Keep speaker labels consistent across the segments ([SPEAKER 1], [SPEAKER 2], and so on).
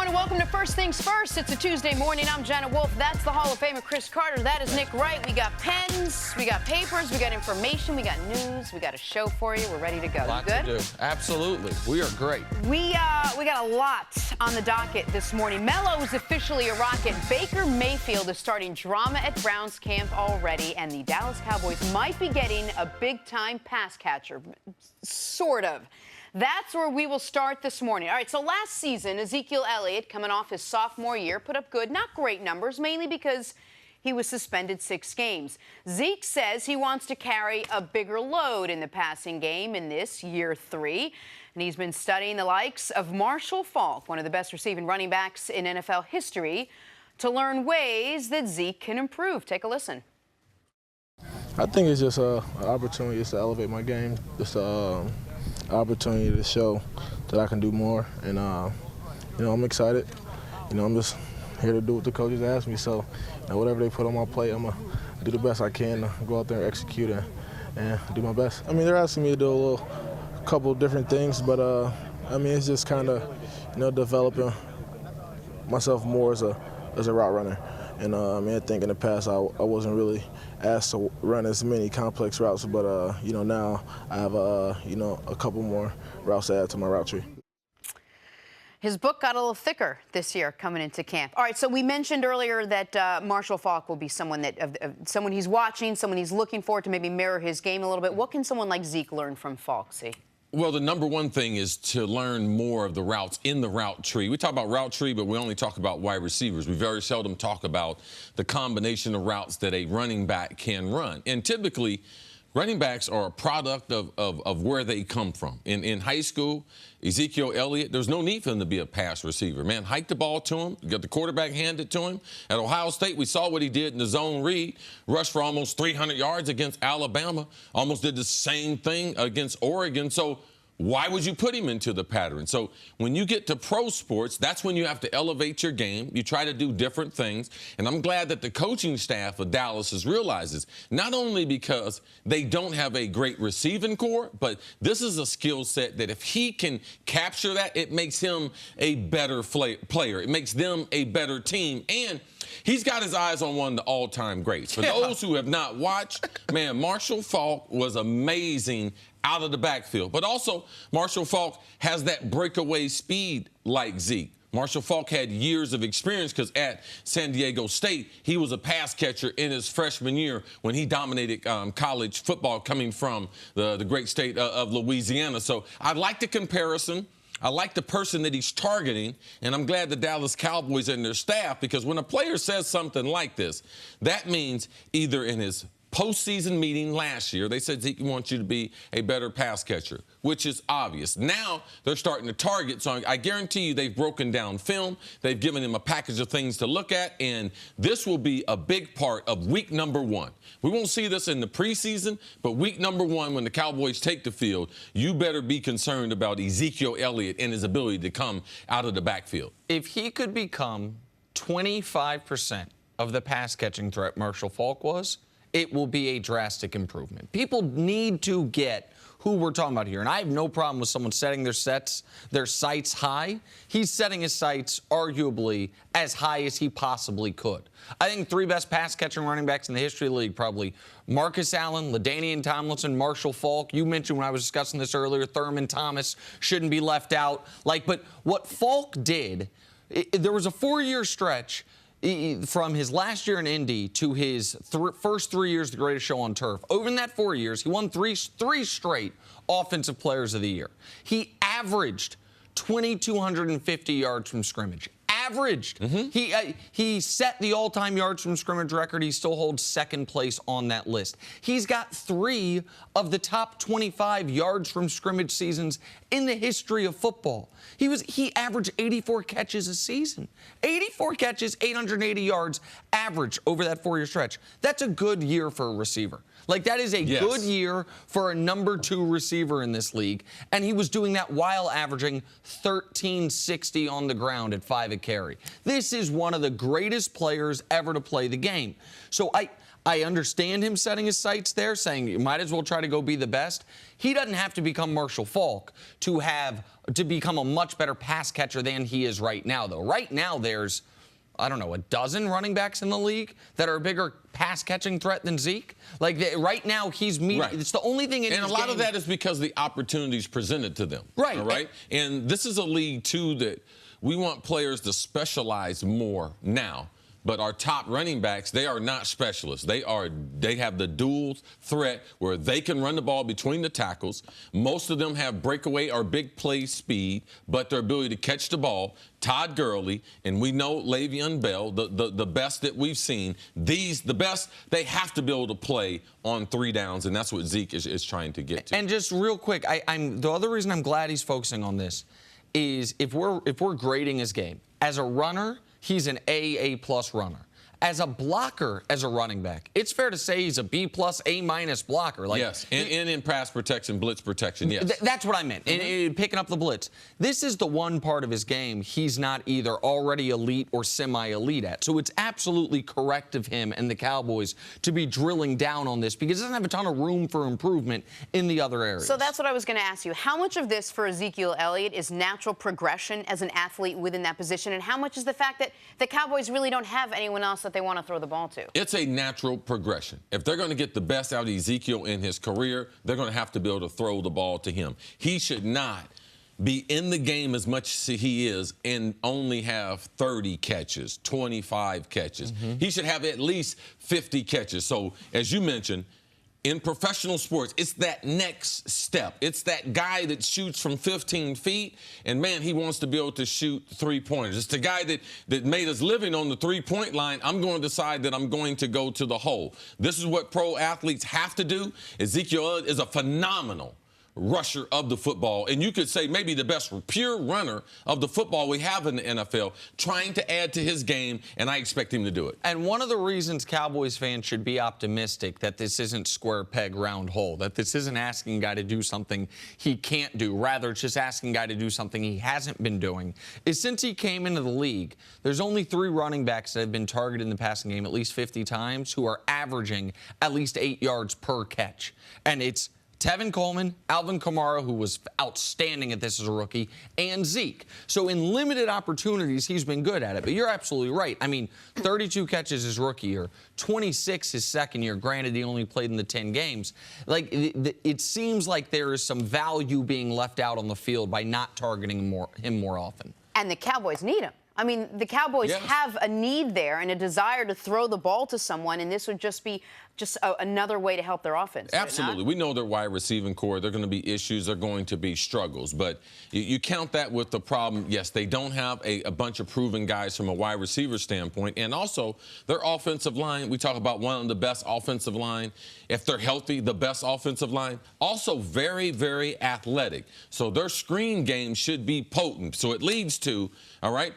[SPEAKER 1] everyone. Welcome to First Things First. It's a Tuesday morning. I'm Jenna Wolfe. That's the Hall of Famer Cris Carter. That is Nick Wright. We got pens, we got papers, we got information, we got news, we got a show for you. We're ready to go.
[SPEAKER 2] Lot
[SPEAKER 1] You good?
[SPEAKER 2] to do. Absolutely. We are great.
[SPEAKER 1] We got a lot on the docket this morning. MELO'S officially a rocket. Baker Mayfield is starting drama at Browns camp already, and the Dallas Cowboys might be getting a big-time pass catcher. Sort of. That's where we will start this morning. All right, so last season, Ezekiel Elliott, coming off his sophomore year, put up good, not great numbers, mainly because he was suspended 6 games. Zeke says he wants to carry a bigger load in the passing game in this year 3. And he's been studying the likes of Marshall Faulk, one of the best receiving running backs in NFL history, to learn ways that Zeke can improve. Take a listen.
[SPEAKER 3] I think it's just an opportunity just to elevate my game, just opportunity to show that I can do more, and I'm excited. I'm just here to do what the coaches ask me. So, whatever they put on my plate, I'm gonna do the best I can to go out there and execute and do my best. I mean, they're asking me to do a couple different things, but it's just kind of developing myself more as a route runner. And I think in the past I wasn't really asked to run as many complex routes, but now I have a couple more routes to add to my route tree.
[SPEAKER 1] His book got a little thicker this year coming into camp. All right, so we mentioned earlier that Marshall Faulk will be someone someone he's watching, someone he's looking for to maybe mirror his game a little bit. What can someone like Zeke learn from Faulk, see?
[SPEAKER 2] Well, the number one thing is to learn more of the routes in the route tree. We talk about route tree, but we only talk about wide receivers. We very seldom talk about the combination of routes that a running back can run. And typically, running backs are a product of where they come from. In high school, Ezekiel Elliott, there's no need for him to be a pass receiver. Man, hike the ball to him, got the quarterback handed to him. At Ohio State, we saw what he did in the zone read, rushed for almost 300 yards against Alabama, almost did the same thing against Oregon. So why would you put him into the pattern? So when you get to pro sports, that's when you have to elevate your game. You try to do different things. And I'm glad that the coaching staff of Dallas realizes, not only because they don't have a great receiving core, but this is a skill set that if he can capture that, it makes him a better player. It makes them a better team. And he's got his eyes on one of the all-time greats. For those who have not watched, man, Marshall Faulk was amazing out of the backfield. But also, Marshall Faulk has that breakaway speed like Zeke. Marshall Faulk had years of experience because at San Diego State, he was a pass catcher in his freshman year when he dominated college football coming from the great state of Louisiana. So I like the comparison. I like the person that he's targeting, and I'm glad the Dallas Cowboys and their staff, because when a player says something like this, that means either in his postseason meeting last year, they said Zeke wants you to be a better pass catcher, which is obvious. Now they're starting to target, so I guarantee you they've broken down film. They've given him a package of things to look at, and this will be a big part of week number 1. We won't see this in the preseason, but week number 1, when the Cowboys take the field, you better be concerned about Ezekiel Elliott and his ability to come out of the backfield.
[SPEAKER 4] If he could become 25% of the pass-catching threat Marshall Faulk was, it will be a drastic improvement. People need to get who we're talking about here. And I have no problem with someone setting their sights high. He's setting his sights arguably as high as he possibly could. I think 3 best pass-catching running backs in the history of the league, probably Marcus Allen, LaDainian Tomlinson, Marshall Faulk. You mentioned when I was discussing this earlier, Thurman Thomas shouldn't be left out. But what Faulk did, there was a 4-year stretch from his last year in Indy to his first 3 years, the greatest show on turf. Over in that 4 years, he won three straight Offensive Players of the Year. He averaged 2,250 yards from scrimmage. Averaged. He set the all-time yards from scrimmage record. He still holds second place on that list. He's got 3 of the top 25 yards from scrimmage seasons in the history of football. He averaged 84 catches a season. 84 catches, 880 yards average over that 4-year stretch. That's a good year for a receiver. That is a good year for a number 2 receiver in this league. And he was doing that while averaging 1,360 on the ground at 5 a carry. This is one of the greatest players ever to play the game. So I understand him setting his sights there, saying you might as well try to go be the best. He doesn't have to become Marshall Faulk to become a much better pass catcher than he is right now, though. Right now, there's, I don't know, a dozen running backs in the league that are a bigger pass-catching threat than Zeke. Like, right now, he's meeting. Right. It's the only thing in his game.
[SPEAKER 2] And a lot of that is because the opportunities presented to them.
[SPEAKER 4] Right.
[SPEAKER 2] All right? And this is a league, too, that we want players to specialize more now. But our top running backs, they are not specialists. They have the dual threat where they can run the ball between the tackles. Most of them have breakaway or big play speed, but their ability to catch the ball. Todd Gurley, and we know Le'Veon Bell, the best that we've seen. The best, they have to be able to play on 3 downs, and that's what Zeke is trying to get to.
[SPEAKER 4] And just real quick, the other reason I'm glad he's focusing on this is if we're grading his game, as a runner, he's an A+ runner. As a blocker, as a running back, it's fair to say he's a B+, A- blocker. Like,
[SPEAKER 2] yes, and in pass protection, blitz protection, yes.
[SPEAKER 4] That's what I meant, in picking up the blitz. This is the one part of his game he's not either already elite or semi-elite at. So it's absolutely correct of him and the Cowboys to be drilling down on this because he doesn't have a ton of room for improvement in the other areas.
[SPEAKER 1] So that's what I was going to ask you. How much of this for Ezekiel Elliott is natural progression as an athlete within that position, and how much is the fact that the Cowboys really don't have anyone else that they want to throw the ball to?
[SPEAKER 2] It's a natural progression. If they're going to get the best out of Ezekiel in his career, they're going to have to be able to throw the ball to him. He should not be in the game as much as he is and only have 30 catches, 25 catches. He should have at least 50 catches. So, as you mentioned, in professional sports, it's that next step. It's that guy that shoots from 15 feet, and, man, he wants to be able to shoot three-pointers. It's the guy that made us living on the three-point line. I'm going to decide that I'm going to go to the hole. This is what pro athletes have to do. Ezekiel Elliott is a phenomenal rusher of the football, and you could say maybe the best pure runner of the football we have in the NFL, trying to add to his game, and I expect him to do it.
[SPEAKER 4] And one of the reasons Cowboys fans should be optimistic that this isn't square peg, round hole, that this isn't asking a guy to do something he can't do, rather it's just asking a guy to do something he hasn't been doing, is since he came into the league, there's only 3 running backs that have been targeted in the passing game at least 50 times who are averaging at least 8 yards per catch. And it's Tevin Coleman, Alvin Kamara, who was outstanding at this as a rookie, and Zeke. So in limited opportunities, he's been good at it. But you're absolutely right. I mean, 32 catches his rookie year, 26 his second year. Granted, he only played in the 10 games. Like, it seems like there is some value being left out on the field by not targeting him more often.
[SPEAKER 1] And the Cowboys need him. I mean, the Cowboys have a need there and a desire to throw the ball to someone, and this would just be another way to help their offense.
[SPEAKER 2] Absolutely. We know their wide receiving core. They're going to be issues. They're going to be struggles. But you count that with the problem. Yes, they don't have a bunch of proven guys from a wide receiver standpoint. And also, their offensive line, we talk about one of the best offensive line. If they're healthy, the best offensive line. Also very, very athletic. So their screen game should be potent. So it leads to, all right,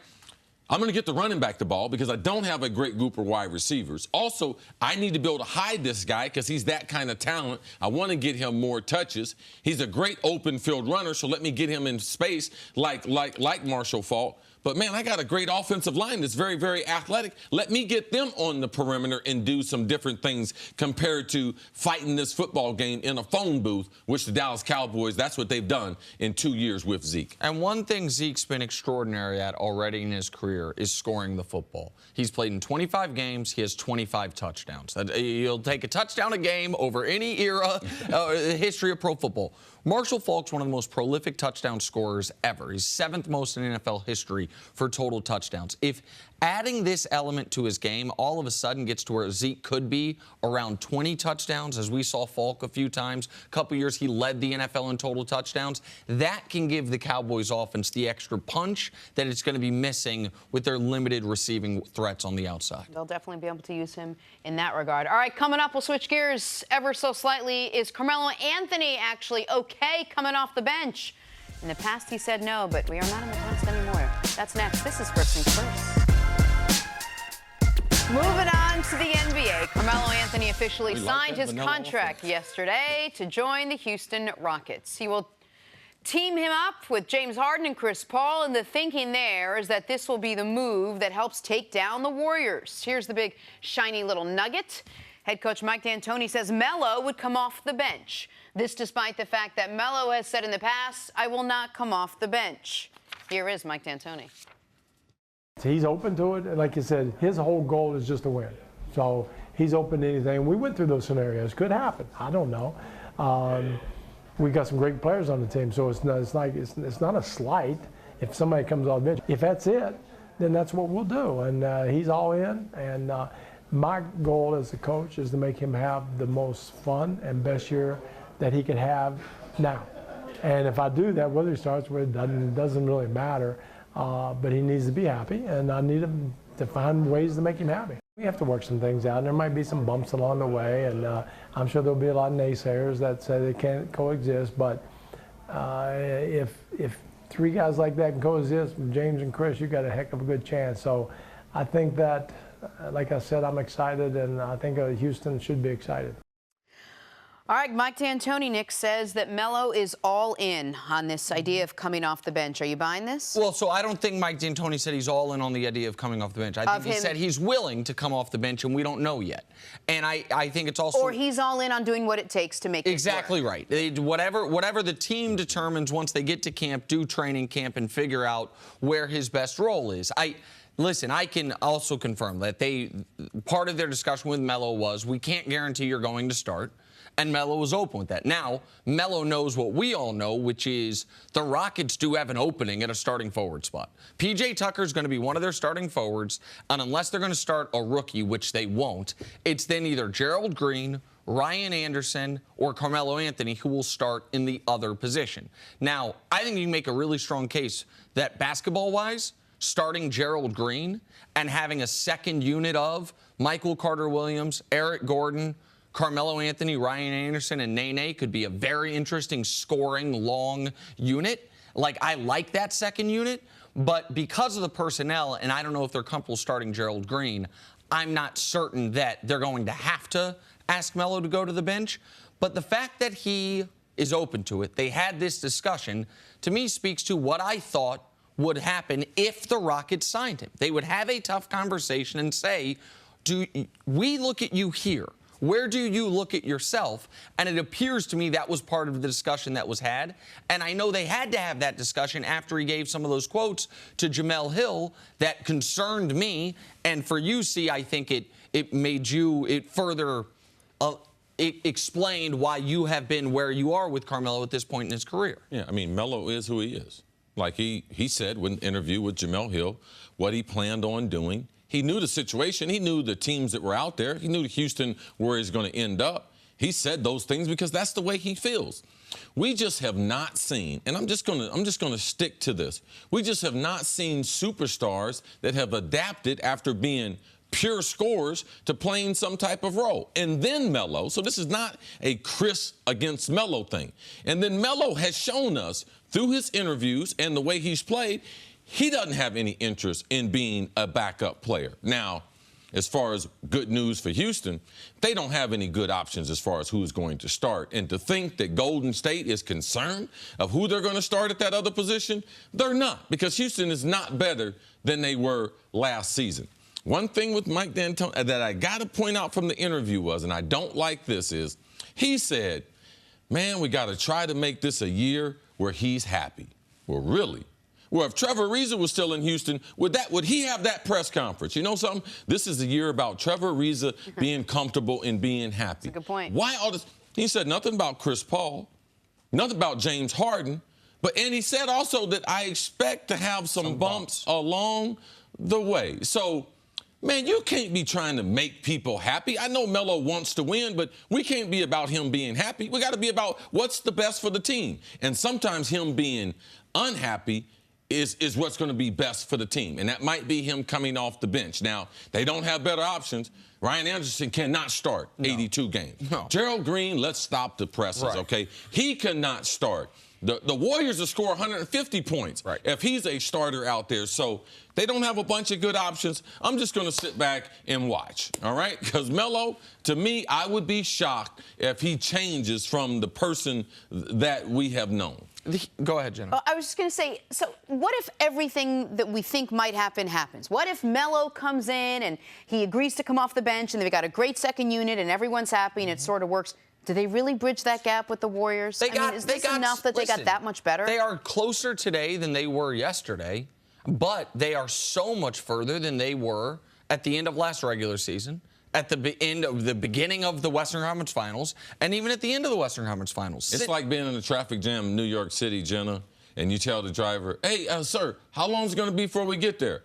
[SPEAKER 2] I'm going to get the running back the ball because I don't have a great group of wide receivers. Also, I need to be able to hide this guy because he's that kind of talent. I want to get him more touches. He's a great open field runner, so let me get him in space like Marshall Faulk. But, man, I got a great offensive line that's very, very athletic. Let me get them on the perimeter and do some different things compared to fighting this football game in a phone booth, which the Dallas Cowboys, that's what they've done in 2 years with Zeke.
[SPEAKER 4] And one thing Zeke's been extraordinary at already in his career is scoring the football. He's played in 25 games. He has 25 touchdowns. You'll take a touchdown a game over any era, history of pro football. Marshall Faulk's one of the most prolific touchdown scorers ever. He's 7th most in NFL history for total touchdowns. If adding this element to his game all of a sudden gets to where Zeke could be around 20 touchdowns, as we saw Faulk a few times, a couple years he led the NFL in total touchdowns, that can give the Cowboys offense the extra punch that it's going to be missing with their limited receiving threats on the outside.
[SPEAKER 1] They'll definitely be able to use him in that regard. All right, coming up, we'll switch gears ever so slightly. Is Carmelo Anthony actually okay coming off the bench? In the past, he said no, but we are not in the past anymore. That's next. This is First Things First. Moving on to the NBA. Carmelo Anthony officially signed his contract yesterday to join the Houston Rockets. He will team him up with James Harden and Chris Paul, and the thinking there is that this will be the move that helps take down the Warriors. Here's the big shiny little nugget. Head coach Mike D'Antoni says Melo would come off the bench. This despite the fact that Melo has said in the past, I will not come off the bench. Here is Mike D'Antoni.
[SPEAKER 5] He's open to it. Like you said, his whole goal is just to win. So he's open to anything. We went through those scenarios. Could happen. I don't know. We got some great players on the team, so it's not a slight if somebody comes off the bench. If that's it, then that's what we'll do. And he's all in. And my goal as a coach is to make him have the most fun and best year that he could have now. And if I do that, whether he starts or it doesn't really matter. But he needs to be happy, and I need him to find ways to make him happy. We have to work some things out, and there might be some bumps along the way, and I'm sure there'll be a lot of naysayers that say they can't coexist. But if three guys like that can coexist, James and Cris, you got a heck of a good chance. So I think that, like I said, I'm excited, and I think Houston should be excited.
[SPEAKER 1] All right, Mike D'Antoni, Nick, says that Melo is all in on this idea of coming off the bench. Are you buying this?
[SPEAKER 4] Well, so I don't think Mike D'Antoni said he's all in on the idea of coming off the bench. I think he said he's willing to come off the bench, and we don't know yet. And I think it's also...
[SPEAKER 1] Or he's all in on doing what it takes to make it
[SPEAKER 4] exactly right. Whatever the team determines once they get to camp, do training camp, and figure out where his best role is. Listen, I can also confirm that part of their discussion with Melo was, we can't guarantee you're going to start. And Melo was open with that. Now, Melo knows what we all know, which is the Rockets do have an opening at a starting forward spot. P.J. Tucker's going to be one of their starting forwards, and unless they're going to start a rookie, which they won't, it's then either Gerald Green, Ryan Anderson, or Carmelo Anthony who will start in the other position. Now, I think you can make a really strong case that basketball-wise, starting Gerald Green and having a second unit of Michael Carter-Williams, Eric Gordon, Carmelo Anthony, Ryan Anderson, and Nene could be a very interesting scoring long unit. I like that second unit, but because of the personnel, and I don't know if they're comfortable starting Gerald Green, I'm not certain that they're going to have to ask Melo to go to the bench. But the fact that he is open to it, they had this discussion, to me speaks to what I thought would happen if the Rockets signed him. They would have a tough conversation and say, do we look at you here? Where do you look at yourself? And it appears to me that was part of the discussion that was had. And I know they had to have that discussion after he gave some of those quotes to Jamel Hill that concerned me. And for you, C, I think it made you, it further it explained why you have been where you are with Carmelo at this point in his career.
[SPEAKER 2] Yeah, I mean, Melo is who he is. Like he said in an interview with Jamel Hill what he planned on doing. He knew the situation. He knew the teams that were out there. He knew Houston where he's going to end up. He said those things because that's the way he feels. We just have not seen, and I'm just going to stick to this. We just have not seen superstars that have adapted after being pure scorers to playing some type of role. And then Melo, so this is not a Cris against Melo thing. And then Melo has shown us through his interviews and the way he's played, he doesn't have any interest in being a backup player. Now, as far as good news for Houston, they don't have any good options as far as who's going to start. And to think that Golden State is concerned of who they're going to start at that other position, they're not, because Houston is not better than they were last season. One thing with Mike D'Antoni that I got to point out from the interview was, and I don't like this, is he said, man, we got to try to make this a year where he's happy. Well, really? Well, if Trevor Ariza was still in Houston, would he have that press conference? You know something? This is a year about Trevor Ariza being comfortable and being happy.
[SPEAKER 1] That's a good point.
[SPEAKER 2] Why all this? He said nothing about Chris Paul, nothing about James Harden, and he said also that I expect to have some bumps along the way. So, man, you can't be trying to make people happy. I know Melo wants to win, but we can't be about him being happy. We got to be about what's the best for the team. And sometimes him being unhappy is what's going to be best for the team. And that might be him coming off the bench. Now, they don't have better options. Ryan Anderson cannot start 82 games. No. Gerald Green, let's stop the presses, okay? He cannot start. The Warriors will score 150 points if he's a starter out there. So they don't have a bunch of good options. I'm just going to sit back and watch, all right? Because Melo, to me, I would be shocked if he changes from the person that we have known.
[SPEAKER 4] Go ahead, Jenna.
[SPEAKER 1] I was just going to say, so what if everything that we think might happen happens? What if Melo comes in and he agrees to come off the bench and they've got a great second unit and everyone's happy and it sort of works? Do they really bridge that gap with the Warriors? Is this enough that they got that much better?
[SPEAKER 4] They are closer today than they were yesterday, but they are so much further than they were at the end of last regular season, at the end of the beginning of the Western Conference Finals, and even at the end of the Western Conference Finals.
[SPEAKER 2] It's like being in a traffic jam in New York City, Jenna, and you tell the driver, hey, sir, how long is it going to be before we get there?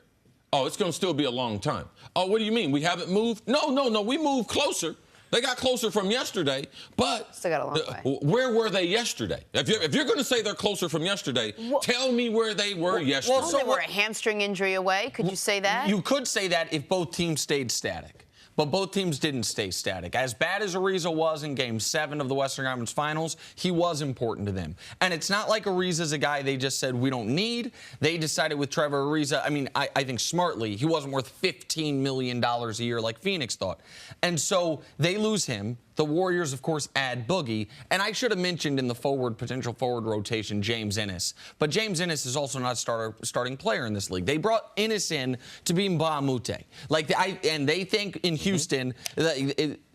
[SPEAKER 2] Oh, it's going to still be a long time. Oh, what do you mean? We haven't moved? No, we moved closer. They got closer from yesterday, but
[SPEAKER 1] still got a long way.
[SPEAKER 2] Where were they yesterday? If you're going to say they're closer from yesterday, tell me where they were yesterday.
[SPEAKER 1] Well, they were a hamstring injury away. Could you say that?
[SPEAKER 4] You could say that if both teams stayed static. But both teams didn't stay static. As bad as Ariza was in Game 7 of the Western Conference Finals, he was important to them. And it's not like Ariza's a guy they just said we don't need. They decided with Trevor Ariza, I think smartly, he wasn't worth $15 million a year like Phoenix thought. And so they lose him. The Warriors, of course, add Boogie. And I should have mentioned in the potential forward rotation, James Ennis. But James Ennis is also not a starting player in this league. They brought Ennis in to be Mbah a Moute. And they think in Houston,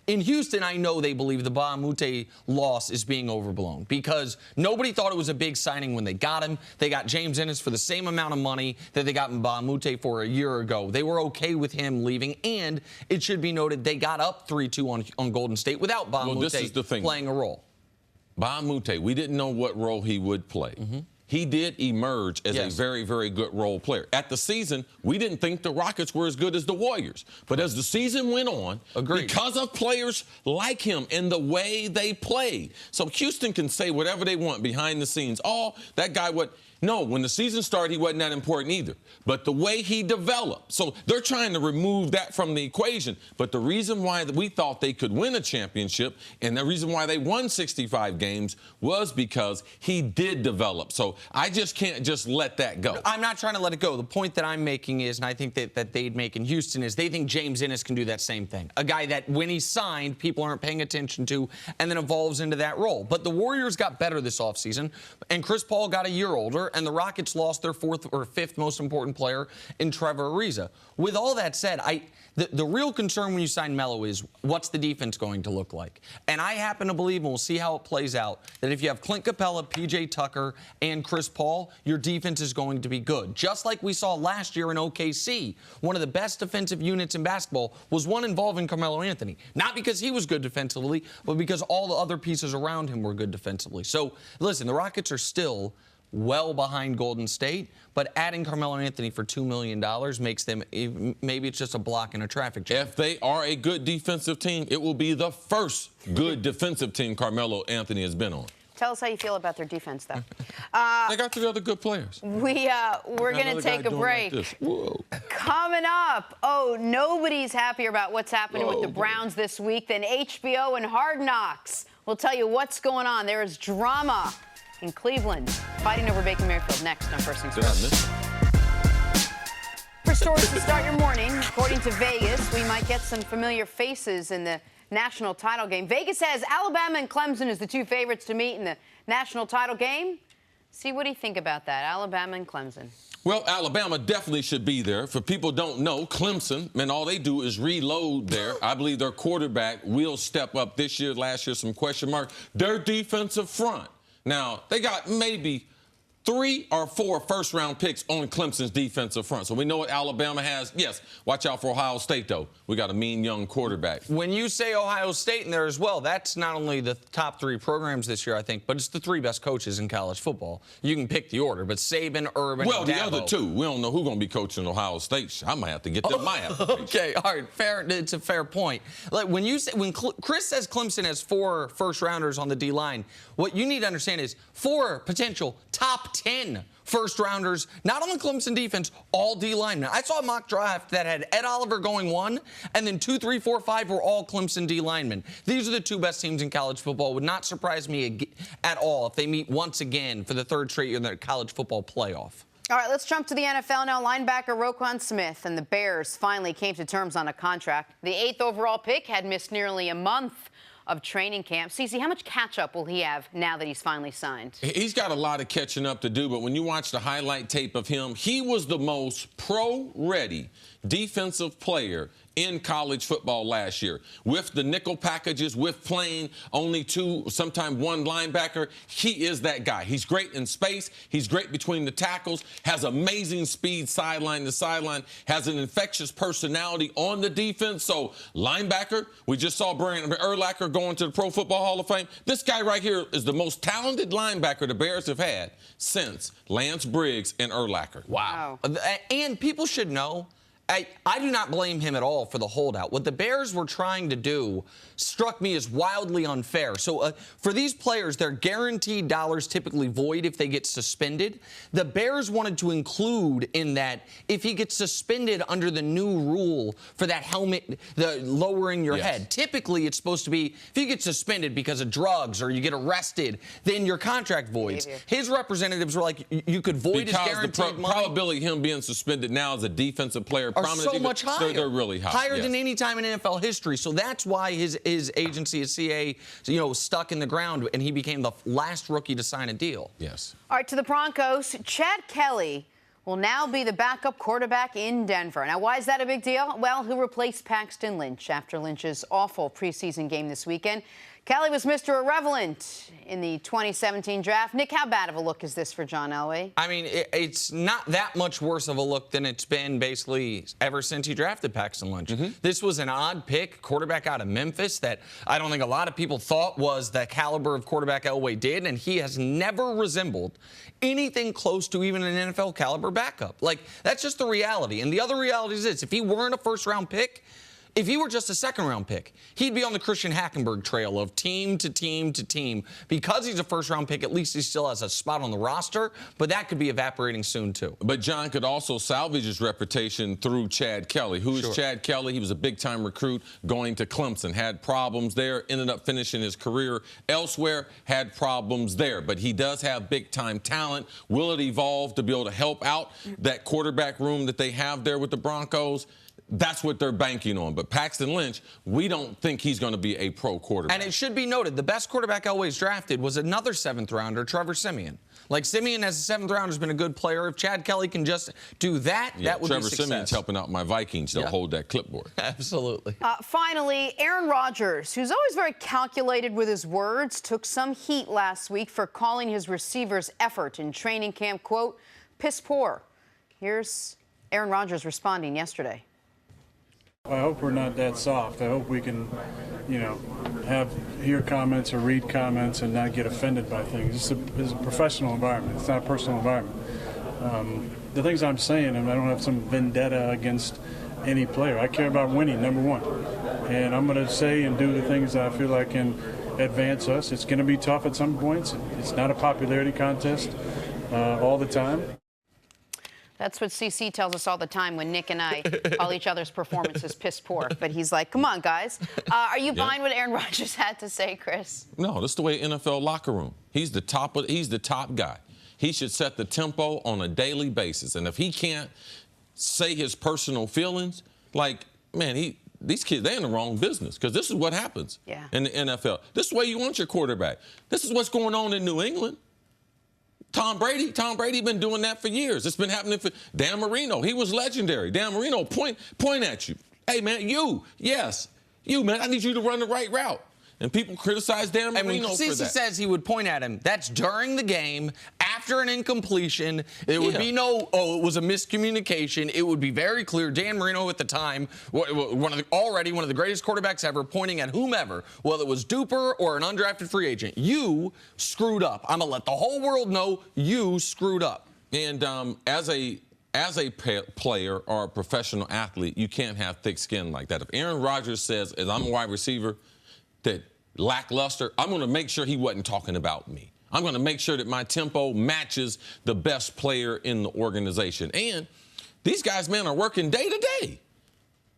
[SPEAKER 4] in Houston, I know they believe the Mbah a Moute loss is being overblown because nobody thought it was a big signing when they got him. They got James Ennis for the same amount of money that they got Mbah a Moute for a year ago. They were okay with him leaving, and it should be noted they got up 3-2 on Golden State without Mbah a Moute playing a role.
[SPEAKER 2] Mbah a Moute, we didn't know what role he would play. He did emerge as a very, very good role player. At the season, we didn't think the Rockets were as good as the Warriors. But as the season went on, because of players like him and the way they played. So Houston can say whatever they want behind the scenes. Oh, that guy would. No, when the season started, he wasn't that important either. But the way he developed. So they're trying to remove that from the equation. But the reason why we thought they could win a championship and the reason why they won 65 games was because he did develop. So I just can't just let that go.
[SPEAKER 4] I'm not trying to let it go. The point that I'm making is, and I think that they'd make in Houston, is they think James Ennis can do that same thing. A guy that when he's signed, people aren't paying attention to and then evolves into that role. But the Warriors got better this offseason, and Chris Paul got a year older, and the Rockets lost their fourth or fifth most important player in Trevor Ariza. With all that said, the real concern when you sign Melo is what's the defense going to look like? And I happen to believe, and we'll see how it plays out, that if you have Clint Capella, P.J. Tucker, and Chris Paul, your defense is going to be good. Just like we saw last year in OKC, one of the best defensive units in basketball was one involving Carmelo Anthony. Not because he was good defensively, but because all the other pieces around him were good defensively. So, listen, the Rockets are still well behind Golden State, but adding Carmelo Anthony for $2 million makes them, maybe it's just a block in a traffic jam.
[SPEAKER 2] If they are a good defensive team, it will be the first good defensive team Carmelo Anthony has been on.
[SPEAKER 1] Tell us how you feel about their defense, though.
[SPEAKER 2] They got 3 other good players.
[SPEAKER 1] We're going to take a break.
[SPEAKER 2] Like
[SPEAKER 1] Coming up, nobody's happier about what's happening with the Browns this week than HBO and Hard Knocks. We'll tell you what's going on. There is drama in Cleveland, fighting over Baker Mayfield. Next on First Things First. For stories to start your morning, according to Vegas, we might get some familiar faces in the national title game. Vegas has Alabama and Clemson as the 2 favorites to meet in the national title game. See what do you think about that, Alabama and Clemson?
[SPEAKER 2] Well, Alabama definitely should be there. For people who don't know, Clemson, man, all they do is reload there. I believe their quarterback will step up this year. Last year, some question marks. Their defensive front. Now, they got maybe 3 or 4 first-round picks on Clemson's defensive front. So we know what Alabama has. Yes, watch out for Ohio State, though. We got a mean young quarterback.
[SPEAKER 4] When you say Ohio State in there as well, that's not only the top 3 programs this year, I think, but it's the 3 best coaches in college football. You can pick the order, but Saban, Urban,
[SPEAKER 2] well,
[SPEAKER 4] and
[SPEAKER 2] the
[SPEAKER 4] Dabo.
[SPEAKER 2] other 2, we don't know who's going to be coaching Ohio State. I might have to get them my application.
[SPEAKER 4] Okay, all right, fair. It's a fair point. Like when Chris says Clemson has 4 first-rounders on the D-line, what you need to understand is 4 potential top 10 first-rounders, not on the Clemson defense, all D linemen. I saw a mock draft that had Ed Oliver going 1, and then 2, 3, 4, 5 were all Clemson D linemen. These are the 2 best teams in college football. Would not surprise me at all if they meet once again for the 3rd straight year in the college football playoff.
[SPEAKER 1] All right, let's jump to the NFL now. Linebacker Roquan Smith and the Bears finally came to terms on a contract. The 8th overall pick had missed nearly a month of training camp. Cece, how much catch-up will he have now that he's finally signed?
[SPEAKER 2] He's got a lot of catching up to do, but when you watch the highlight tape of him, he was the most pro-ready defensive player in college football last year. With the nickel packages, with playing only two, sometimes one linebacker, he is that guy. He's great in space. He's great between the tackles, has amazing speed sideline to sideline, has an infectious personality on the defense. So linebacker, we just saw Urlacher going to the Pro Football Hall of Fame. This guy right here is the most talented linebacker the Bears have had since Lance Briggs and Urlacher.
[SPEAKER 4] Wow. And people should know, I do not blame him at all for the holdout. What the Bears were trying to do struck me as wildly unfair. So for these players, they're guaranteed dollars typically void if they get suspended. The Bears wanted to include in that if he gets suspended under the new rule for that helmet, the lowering your head. Typically, it's supposed to be if you get suspended because of drugs or you get arrested, then your contract voids. His representatives were like, you could void his guaranteed money.
[SPEAKER 2] The probability of him being suspended now as a defensive player
[SPEAKER 4] are so much higher.
[SPEAKER 2] They're really high.
[SPEAKER 4] Higher than any time in NFL history. So that's why his agency, his CA, stuck in the ground, and he became the last rookie to sign a deal.
[SPEAKER 2] Yes.
[SPEAKER 1] All right, to the Broncos. Chad Kelly will now be the backup quarterback in Denver. Now, why is that a big deal? Well, he'll replace Paxton Lynch after Lynch's awful preseason game this weekend. Kelly was Mr. Irrelevant in the 2017 draft. Nick, how bad of a look is this for John Elway?
[SPEAKER 4] I mean, it's not that much worse of a look than it's been basically ever since he drafted Paxton Lynch. This was an odd pick, quarterback out of Memphis that I don't think a lot of people thought was the caliber of quarterback Elway did, and he has never resembled anything close to even an NFL caliber backup. Like, that's just the reality. And the other reality is this: if he weren't a first-round pick, if he were just a second-round pick, he'd be on the Christian Hackenberg trail of team to team to team. Because he's a first-round pick, at least he still has a spot on the roster, but that could be evaporating soon, too.
[SPEAKER 2] But John could also salvage his reputation through Chad Kelly. Who is Chad Kelly? He was a big-time recruit going to Clemson, had problems there, ended up finishing his career elsewhere, had problems there. But he does have big-time talent. Will it evolve to be able to help out that quarterback room that they have there with the Broncos? That's what they're banking on. But Paxton Lynch, we don't think he's going to be a pro quarterback.
[SPEAKER 4] And it should be noted, the best quarterback Elway's drafted was another seventh-rounder, Trevor Siemian. Like, Siemian as a seventh-rounder has been a good player. If Chad Kelly can just do that, that would be success.
[SPEAKER 2] Trevor Siemian's helping out my Vikings. They'll hold that clipboard.
[SPEAKER 4] Absolutely.
[SPEAKER 1] Finally, Aaron Rodgers, who's always very calculated with his words, took some heat last week for calling his receivers' effort in training camp, quote, piss poor. Here's Aaron Rodgers responding yesterday.
[SPEAKER 6] I hope we're not that soft. I hope we can, hear comments or read comments and not get offended by things. It's a professional environment. It's not a personal environment. The things I'm saying, and I don't have some vendetta against any player. I care about winning, number one. And I'm going to say and do the things that I feel like can advance us. It's going to be tough at some points. It's not a popularity contest all the time.
[SPEAKER 1] That's what CC tells us all the time when Nick and I call each other's performances piss poor. But he's like, come on, guys. Are you buying what Aaron Rodgers had to say, Chris?
[SPEAKER 2] No, that's the way NFL locker room. He's the top guy. He should set the tempo on a daily basis. And if he can't say his personal feelings, like, man, these kids, they're in the wrong business, because this is what happens in the NFL. This is the way you want your quarterback. This is what's going on in New England. Tom Brady been doing that for years. It's been happening for Dan Marino. He was legendary. Dan Marino point at you. Hey, man, you, man, I need you to run the right route. And people criticize Dan Marino for that.
[SPEAKER 4] Cece says he would point at him. That's during the game, after an incompletion. It would be it was a miscommunication. It would be very clear. Dan Marino at the time, one of the greatest quarterbacks ever, pointing at whomever, whether it was Duper or an undrafted free agent. You screwed up. I'm going to let the whole world know you screwed up.
[SPEAKER 2] And as a player or a professional athlete, you can't have thick skin like that. If Aaron Rodgers says, as I'm a wide receiver, that lackluster, I'm going to make sure he wasn't talking about me. I'm going to make sure that my tempo matches the best player in the organization. And these guys, man, are working day to day.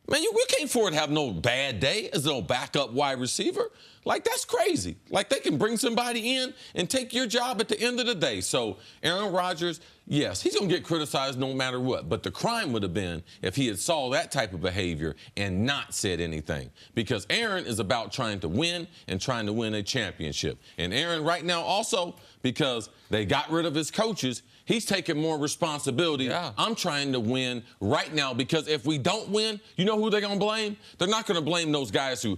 [SPEAKER 2] Man, we can't afford to have no bad day as no backup wide receiver. Like, that's crazy. Like, they can bring somebody in and take your job at the end of the day. So Aaron Rodgers, yes, he's going to get criticized no matter what. But the crime would have been if he had saw that type of behavior and not said anything. Because Aaron is about trying to win and trying to win a championship. And Aaron right now also, because they got rid of his coaches, he's taking more responsibility.
[SPEAKER 4] Yeah.
[SPEAKER 2] I'm trying to win right now, because if we don't win, you know who they're going to blame? They're not going to blame those guys who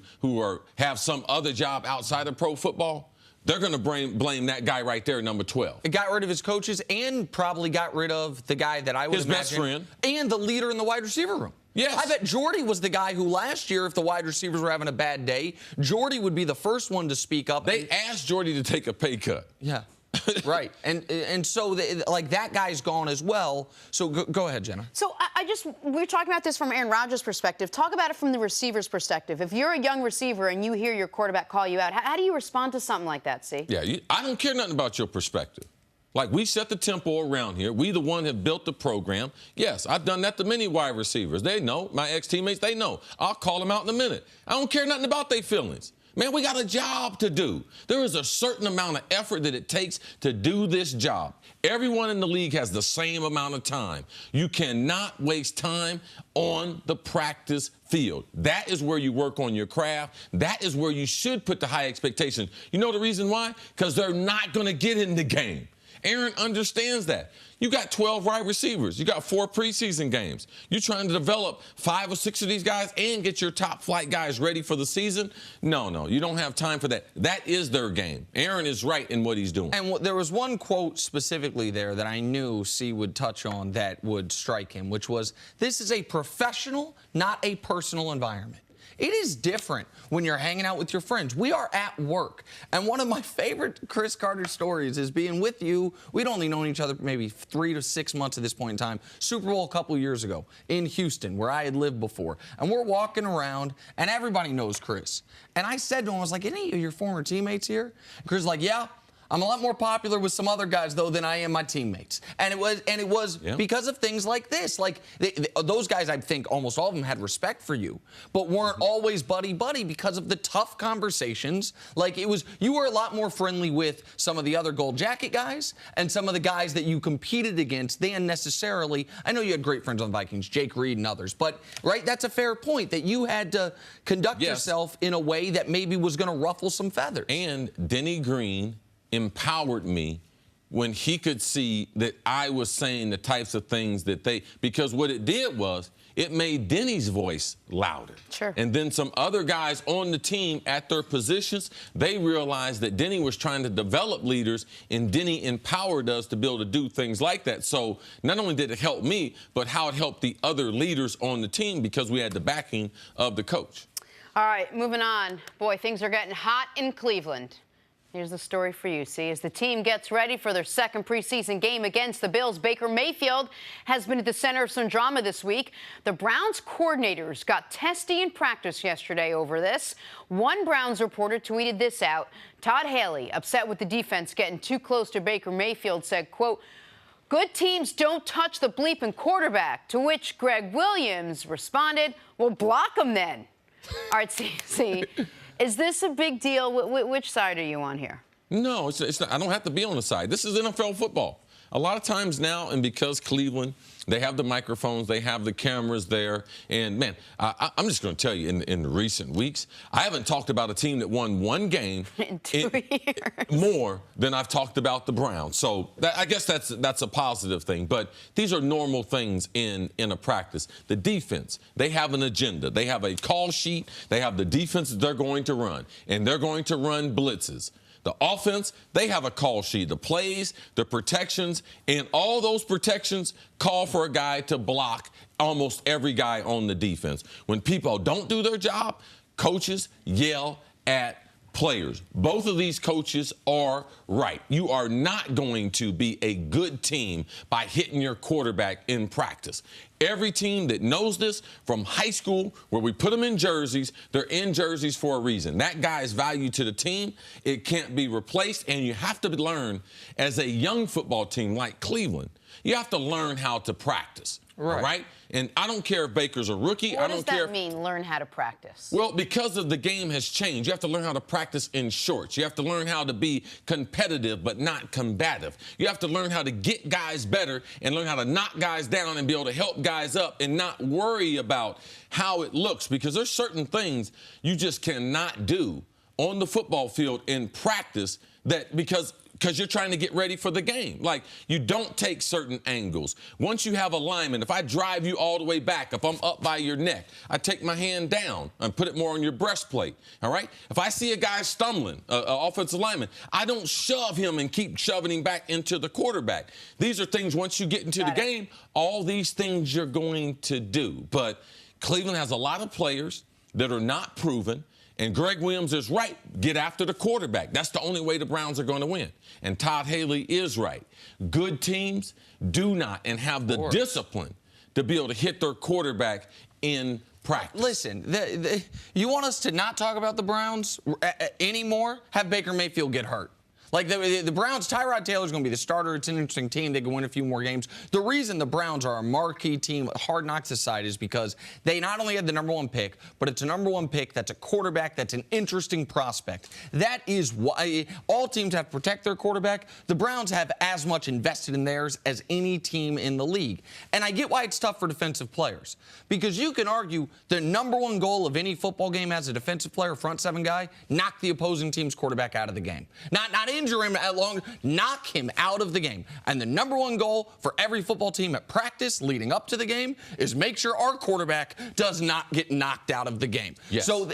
[SPEAKER 2] have some other job outside of pro football. They're going to blame that guy right there, number 12.
[SPEAKER 4] It got rid of his coaches and probably got rid of the guy that I would imagine.
[SPEAKER 2] His best friend.
[SPEAKER 4] And the leader in the wide receiver room.
[SPEAKER 2] Yes.
[SPEAKER 4] I bet Jordy was the guy who last year, if the wide receivers were having a bad day, Jordy would be the first one to speak up.
[SPEAKER 2] They asked Jordy to take a pay cut.
[SPEAKER 4] Yeah. Right. And so, like, that guy's gone as well. So go ahead, Jenna.
[SPEAKER 1] So we're talking about this from Aaron Rodgers' perspective. Talk about it from the receiver's perspective. If you're a young receiver and you hear your quarterback call you out, how do you respond to something like that, see?
[SPEAKER 2] Yeah, I don't care nothing about your perspective. Like, we set the tempo around here. We the one have built the program. Yes, I've done that to many wide receivers. They know. My ex-teammates, they know. I'll call them out in a minute. I don't care nothing about their feelings. Man, we got a job to do. There is a certain amount of effort that it takes to do this job. Everyone in the league has the same amount of time. You cannot waste time on the practice field. That is where you work on your craft. That is where you should put the high expectations. You know the reason why? Because they're not going to get in the game. Aaron understands that. You got 12 wide receivers. You got 4 preseason games. You're trying to develop 5 or 6 of these guys and get your top flight guys ready for the season? No, you don't have time for that. That is their game. Aaron is right in what he's doing.
[SPEAKER 4] And there was one quote specifically there that I knew C would touch on that would strike him, which was, this is a professional, not a personal environment. It is different when you're hanging out with your friends. We are at work. And one of my favorite Cris Carter stories is being with you. We'd only known each other maybe 3 to 6 months at this point in time. Super Bowl a couple years ago in Houston, where I had lived before. And we're walking around, and everybody knows Cris. And I said to him, I was like, any of your former teammates here? And Cris was like, yeah. I'm a lot more popular with some other guys, though, than I am my teammates. And it was
[SPEAKER 2] yeah.
[SPEAKER 4] because of things like this. Like, those guys, I think almost all of them had respect for you, but weren't always buddy-buddy because of the tough conversations. Like, you were a lot more friendly with some of the other gold jacket guys and some of the guys that you competed against than necessarily. I know you had great friends on the Vikings, Jake Reed and others, but, right, that's a fair point, that you had to conduct yourself in a way that maybe was going to ruffle some feathers.
[SPEAKER 2] And Denny Green empowered me when he could see that I was saying the types of things that because what it did was it made Denny's voice louder.
[SPEAKER 1] Sure.
[SPEAKER 2] And then some other guys on the team at their positions, they realized that Denny was trying to develop leaders, and Denny empowered us to be able to do things like that. So not only did it help me, but how it helped the other leaders on the team, because we had the backing of the coach.
[SPEAKER 1] All right, moving on. Boy, things are getting hot in Cleveland. Here's the story for you, see. As the team gets ready for their second preseason game against the Bills, Baker Mayfield has been at the center of some drama this week. The Browns coordinators got testy in practice yesterday over this. One Browns reporter tweeted this out. Todd Haley, upset with the defense getting too close to Baker Mayfield, said, quote, "Good teams don't touch the bleeping quarterback," to which Greg Williams responded, "Well, block him then." All right, see. Is this a big deal? Which side are you on here?
[SPEAKER 2] No, it's not. I don't have to be on the side. This is NFL football. A lot of times now, and because Cleveland, they have the microphones, they have the cameras there. And, man, I'm just going to tell you, in recent weeks, I haven't talked about a team that won one game
[SPEAKER 1] in 2 years
[SPEAKER 2] more than I've talked about the Browns. So I guess that's a positive thing. But these are normal things in a practice. The defense, they have an agenda. They have a call sheet. They have the defense that they're going to run, and they're going to run blitzes. The offense, they have a call sheet, the plays, the protections, and all those protections call for a guy to block almost every guy on the defense. When people don't do their job, coaches yell at players. Both of these coaches are right. You are not going to be a good team by hitting your quarterback in practice. Every team that knows this from high school, where we put them in jerseys, they're in jerseys for a reason. That guy is value to the team. It can't be replaced, and you have to learn, as a young football team like Cleveland, you have to learn how to practice. All right? And I don't care if Baker's a rookie.
[SPEAKER 1] What
[SPEAKER 2] I don't
[SPEAKER 1] does
[SPEAKER 2] care
[SPEAKER 1] that mean, learn how to practice?
[SPEAKER 2] Well, because of the game has changed, you have to learn how to practice in shorts. You have to learn how to be competitive but not combative. You have to learn how to get guys better and learn how to knock guys down and be able to help guys up and not worry about how it looks, because there's certain things you just cannot do on the football field in practice because you're trying to get ready for the game. Like, you don't take certain angles. Once you have a lineman, if I drive you all the way back, if I'm up by your neck, I take my hand down and put it more on your breastplate, all right? If I see a guy stumbling, an offensive lineman, I don't shove him and keep shoving him back into the quarterback. These are things, once you get into the game, all these things you're going to do. But Cleveland has a lot of players that are not proven. And Greg Williams is right. Get after the quarterback. That's the only way the Browns are going to win. And Todd Haley is right. Good teams do not and have the discipline to be able to hit their quarterback in practice.
[SPEAKER 4] Listen, you want us to not talk about the Browns anymore? Have Baker Mayfield get hurt. Like, the Browns, Tyrod Taylor's going to be the starter. It's an interesting team. They can win a few more games. The reason the Browns are a marquee team, Hard Knocks aside, is because they not only had the #1 pick, but it's a #1 pick that's a quarterback that's an interesting prospect. That is why all teams have to protect their quarterback. The Browns have as much invested in theirs as any team in the league. And I get why it's tough for defensive players, because you can argue the #1 goal of any football game as a defensive player, front seven guy, knock the opposing team's quarterback out of the game. Not injure him at long, knock him out of the game. And the #1 goal for every football team at practice leading up to the game is make sure our quarterback does not get knocked out of the game.
[SPEAKER 2] Yes.
[SPEAKER 4] So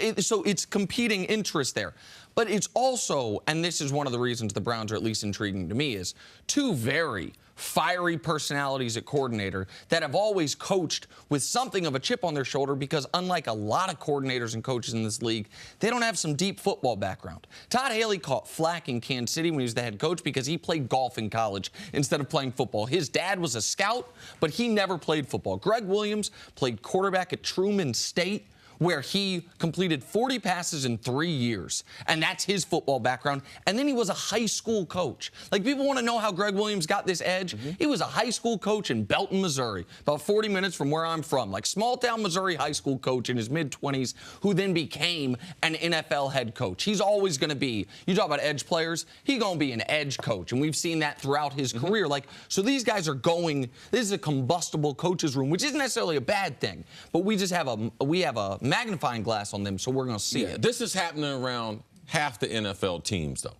[SPEAKER 4] it's competing interest there. But it's also, and this is one of the reasons the Browns are at least intriguing to me, is two very fiery personalities at coordinator that have always coached with something of a chip on their shoulder, because unlike a lot of coordinators and coaches in this league, they don't have some deep football background. Todd Haley caught flack in Kansas City when he was the head coach because he played golf in college instead of playing football. His dad was a scout, but he never played football. Greg Williams played quarterback at Truman State, where he completed 40 passes in 3 years. And that's his football background. And then he was a high school coach. Like, people want to know how Greg Williams got this edge. He was a high school coach in Belton, Missouri, about 40 minutes from where I'm from. Like, small-town Missouri high school coach in his mid-20s, who then became an NFL head coach. He's always going to be, you talk about edge players, he's going to be an edge coach. And we've seen that throughout his career. Like, so these guys are going, this is a combustible coach's room, which isn't necessarily a bad thing. But we just have a magnifying glass on them, so we're going to see it.
[SPEAKER 2] This is happening around half the NFL teams, though.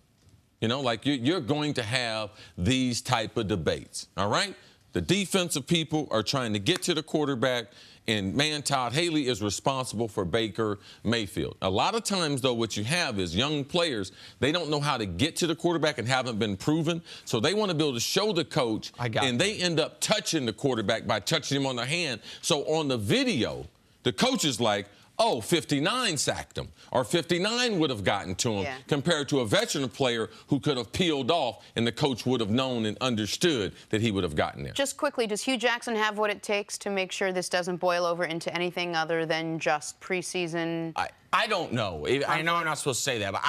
[SPEAKER 2] You know, like, you're going to have these type of debates, all right? The defensive people are trying to get to the quarterback, and, man, Todd Haley is responsible for Baker Mayfield. A lot of times, though, what you have is young players, they don't know how to get to the quarterback and haven't been proven, so they want to be able to show the coach, and they end up touching the quarterback by touching him on the hand. So on the video, the coach is like, oh, 59 sacked him, or 59 would have gotten to him, compared to a veteran player who could have peeled off, and the coach would have known and understood that he would have gotten there.
[SPEAKER 1] Just quickly, does Hugh Jackson have what it takes to make sure this doesn't boil over into anything other than just preseason?
[SPEAKER 4] I don't know. I know I'm not supposed to say that, but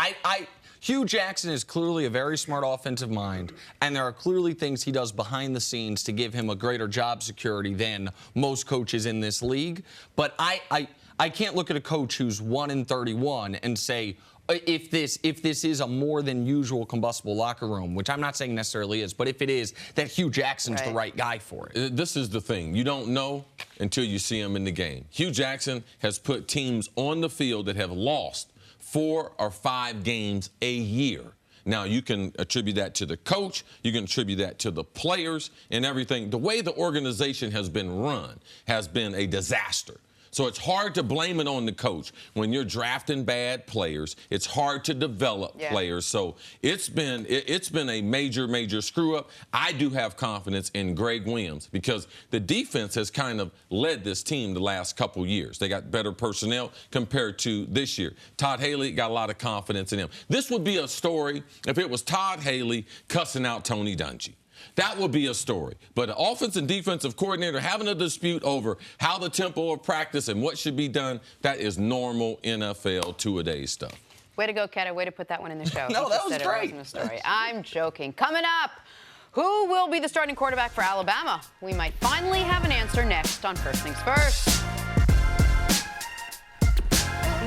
[SPEAKER 4] Hugh Jackson is clearly a very smart offensive mind, and there are clearly things he does behind the scenes to give him a greater job security than most coaches in this league. But I can't look at a coach who's 1-31 and say, if this is a more than usual combustible locker room, which I'm not saying necessarily is, but if it is, that Hugh Jackson's the right guy for it.
[SPEAKER 2] This is the thing. You don't know until you see him in the game. Hugh Jackson has put teams on the field that have lost 4 or 5 games a year. Now, you can attribute that to the coach. You can attribute that to the players and everything. The way the organization has been run has been a disaster. So it's hard to blame it on the coach. When you're drafting bad players, it's hard to develop players. So it's been a major screw up. I do have confidence in Greg Williams because the defense has kind of led this team the last couple years. They got better personnel compared to this year. Todd Haley got a lot of confidence in him. This would be a story if it was Todd Haley cussing out Tony Dungy. That would be a story. But an offense and defensive coordinator having a dispute over how the tempo of practice and what should be done, that is normal NFL two-a-days stuff.
[SPEAKER 1] Way to go, Keta. Way to put that one in the show.
[SPEAKER 4] No, that was
[SPEAKER 1] said
[SPEAKER 4] great.
[SPEAKER 1] It wasn't a story. I'm joking. Coming up, who will be the starting quarterback for Alabama? We might finally have an answer next on First Things First.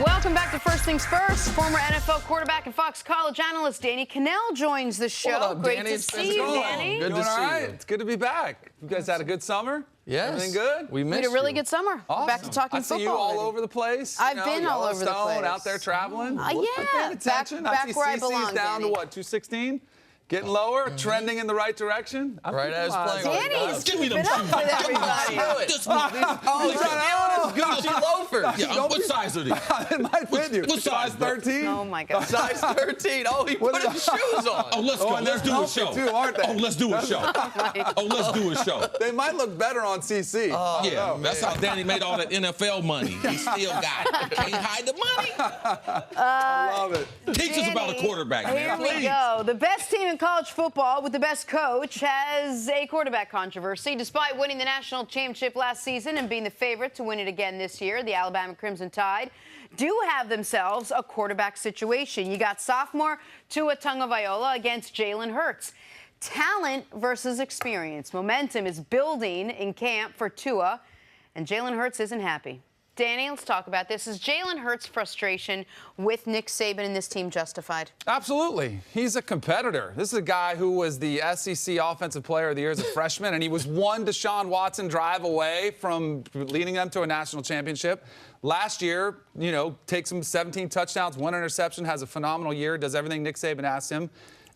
[SPEAKER 1] Welcome back to First Things First. Former NFL quarterback and Fox College analyst Danny Cannell joins the show.
[SPEAKER 4] What up,
[SPEAKER 1] Great
[SPEAKER 4] Danny?
[SPEAKER 1] to see you, Danny.
[SPEAKER 4] Good to see
[SPEAKER 7] All right.
[SPEAKER 4] you.
[SPEAKER 7] It's good to be back. You guys had a good summer?
[SPEAKER 4] Yes.
[SPEAKER 7] Everything good?
[SPEAKER 4] We
[SPEAKER 1] We
[SPEAKER 4] missed
[SPEAKER 1] had a really
[SPEAKER 4] you.
[SPEAKER 1] good summer.
[SPEAKER 7] Awesome.
[SPEAKER 1] Back to talking
[SPEAKER 7] I
[SPEAKER 1] football.
[SPEAKER 7] see you all
[SPEAKER 1] already.
[SPEAKER 7] over the place.
[SPEAKER 1] I've been all over the
[SPEAKER 7] Yellowstone,
[SPEAKER 1] place.
[SPEAKER 7] out there traveling.
[SPEAKER 1] Yeah,
[SPEAKER 7] I'm paying attention.
[SPEAKER 1] back
[SPEAKER 7] I see
[SPEAKER 1] where I
[SPEAKER 7] CC's
[SPEAKER 1] belong,
[SPEAKER 7] down
[SPEAKER 1] Danny.
[SPEAKER 7] to what, 216? Getting lower, trending in the right direction. I'm
[SPEAKER 4] Right
[SPEAKER 7] keeping
[SPEAKER 4] as
[SPEAKER 7] my eyes
[SPEAKER 4] playing.
[SPEAKER 7] on
[SPEAKER 1] Danny's
[SPEAKER 7] it.
[SPEAKER 2] Give me them
[SPEAKER 1] keeping up
[SPEAKER 2] shoes.
[SPEAKER 1] with everybody.
[SPEAKER 2] This one.
[SPEAKER 4] Gucci loafers.
[SPEAKER 2] Yeah, what size are these?
[SPEAKER 7] It might fit you.
[SPEAKER 2] What size, bro?
[SPEAKER 7] 13?
[SPEAKER 1] Oh, my God.
[SPEAKER 4] Size 13. Oh, he put his shoes on.
[SPEAKER 2] Oh, let's go.
[SPEAKER 7] and
[SPEAKER 2] Let's
[SPEAKER 7] they're
[SPEAKER 2] do a
[SPEAKER 7] healthy
[SPEAKER 2] show.
[SPEAKER 7] too, aren't they?
[SPEAKER 2] Oh, let's do a show. Oh, let's do a show.
[SPEAKER 7] They might look better on CC.
[SPEAKER 2] Yeah, that's how Danny made all that NFL money. He still got it. Can't hide the money.
[SPEAKER 7] I love it.
[SPEAKER 2] Teach us about a
[SPEAKER 1] Danny,
[SPEAKER 2] quarterback,
[SPEAKER 1] Here
[SPEAKER 2] man.
[SPEAKER 1] we
[SPEAKER 2] Please.
[SPEAKER 1] go. The best team in college football with the best coach has a quarterback controversy. Despite winning the national championship last season and being the favorite to win it again this year, the Alabama Crimson Tide do have themselves a quarterback situation. You got sophomore Tua Tagovailoa against Jalen Hurts. Talent versus experience. Momentum is building in camp for Tua, and Jalen Hurts isn't happy. Danny, let's talk about this. Is Jalen Hurts' frustration with Nick Saban and this team justified?
[SPEAKER 7] Absolutely. He's a competitor. This is a guy who was the SEC Offensive Player of the Year as a freshman, and he was one Deshaun Watson drive away from leading them to a national championship. Last year, takes him 17 touchdowns, 1 interception, has a phenomenal year, does everything Nick Saban asked him.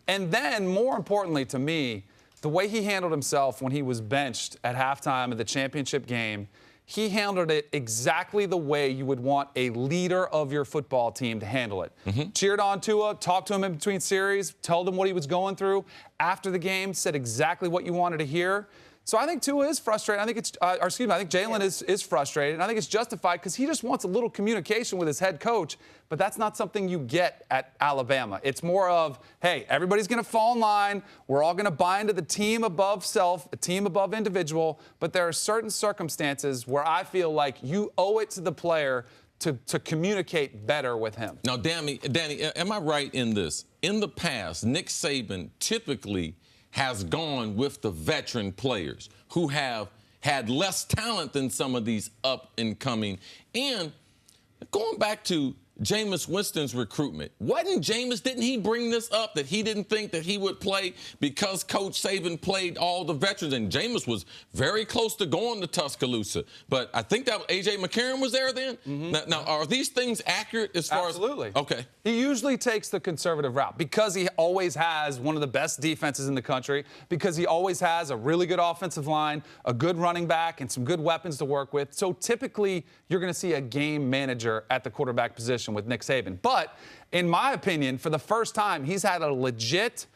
[SPEAKER 7] And then, more importantly to me, the way he handled himself when he was benched at halftime of the championship game, he handled it exactly the way you would want a leader of your football team to handle it. Cheered on Tua, talked to him in between series, told him what he was going through. After the game, said exactly what you wanted to hear. So I think Tua is frustrated. I think I think Jalen is frustrated. And I think it's justified because he just wants a little communication with his head coach. But that's not something you get at Alabama. It's more of, hey, everybody's going to fall in line. We're all going to buy into the team above self, a team above individual. But there are certain circumstances where I feel like you owe it to the player to communicate better with him.
[SPEAKER 2] Now, Danny, am I right in this? In the past, Nick Saban typically has gone with the veteran players who have had less talent than some of these up-and-coming. And going back to Jameis Winston's recruitment, didn't he bring this up that he didn't think that he would play because Coach Saban played all the veterans? And Jameis was very close to going to Tuscaloosa. But I think that A.J. McCarron was there then? Now, are these things accurate as far
[SPEAKER 7] Absolutely.
[SPEAKER 2] as... Okay.
[SPEAKER 7] He usually takes the conservative route because he always has one of the best defenses in the country, because he always has a really good offensive line, a good running back, and some good weapons to work with. So typically, you're going to see a game manager at the quarterback position with Nick Saban. But in my opinion, for the first time, he's had a legit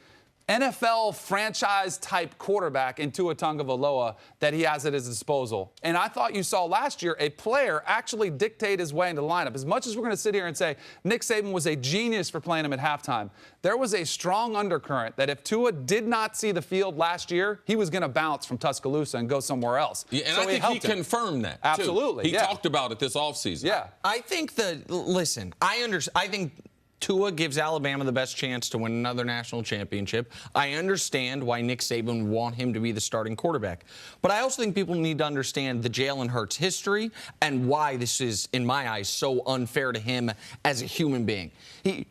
[SPEAKER 7] NFL franchise-type quarterback in Tua Tagovailoa that he has at his disposal. And I thought you saw last year a player actually dictate his way into the lineup. As much as we're going to sit here and say Nick Saban was a genius for playing him at halftime, there was a strong undercurrent that if Tua did not see the field last year, he was going to bounce from Tuscaloosa and go somewhere else.
[SPEAKER 2] Yeah, and
[SPEAKER 7] So
[SPEAKER 2] I think he
[SPEAKER 7] helped him.
[SPEAKER 2] confirmed that, too.
[SPEAKER 7] Absolutely,
[SPEAKER 2] He
[SPEAKER 7] yeah.
[SPEAKER 2] talked about it this offseason.
[SPEAKER 7] Yeah.
[SPEAKER 4] I think I think Tua gives Alabama the best chance to win another national championship. I understand why Nick Saban would want him to be the starting quarterback. But I also think people need to understand the Jalen Hurts history and why this is, in my eyes, so unfair to him as a human being.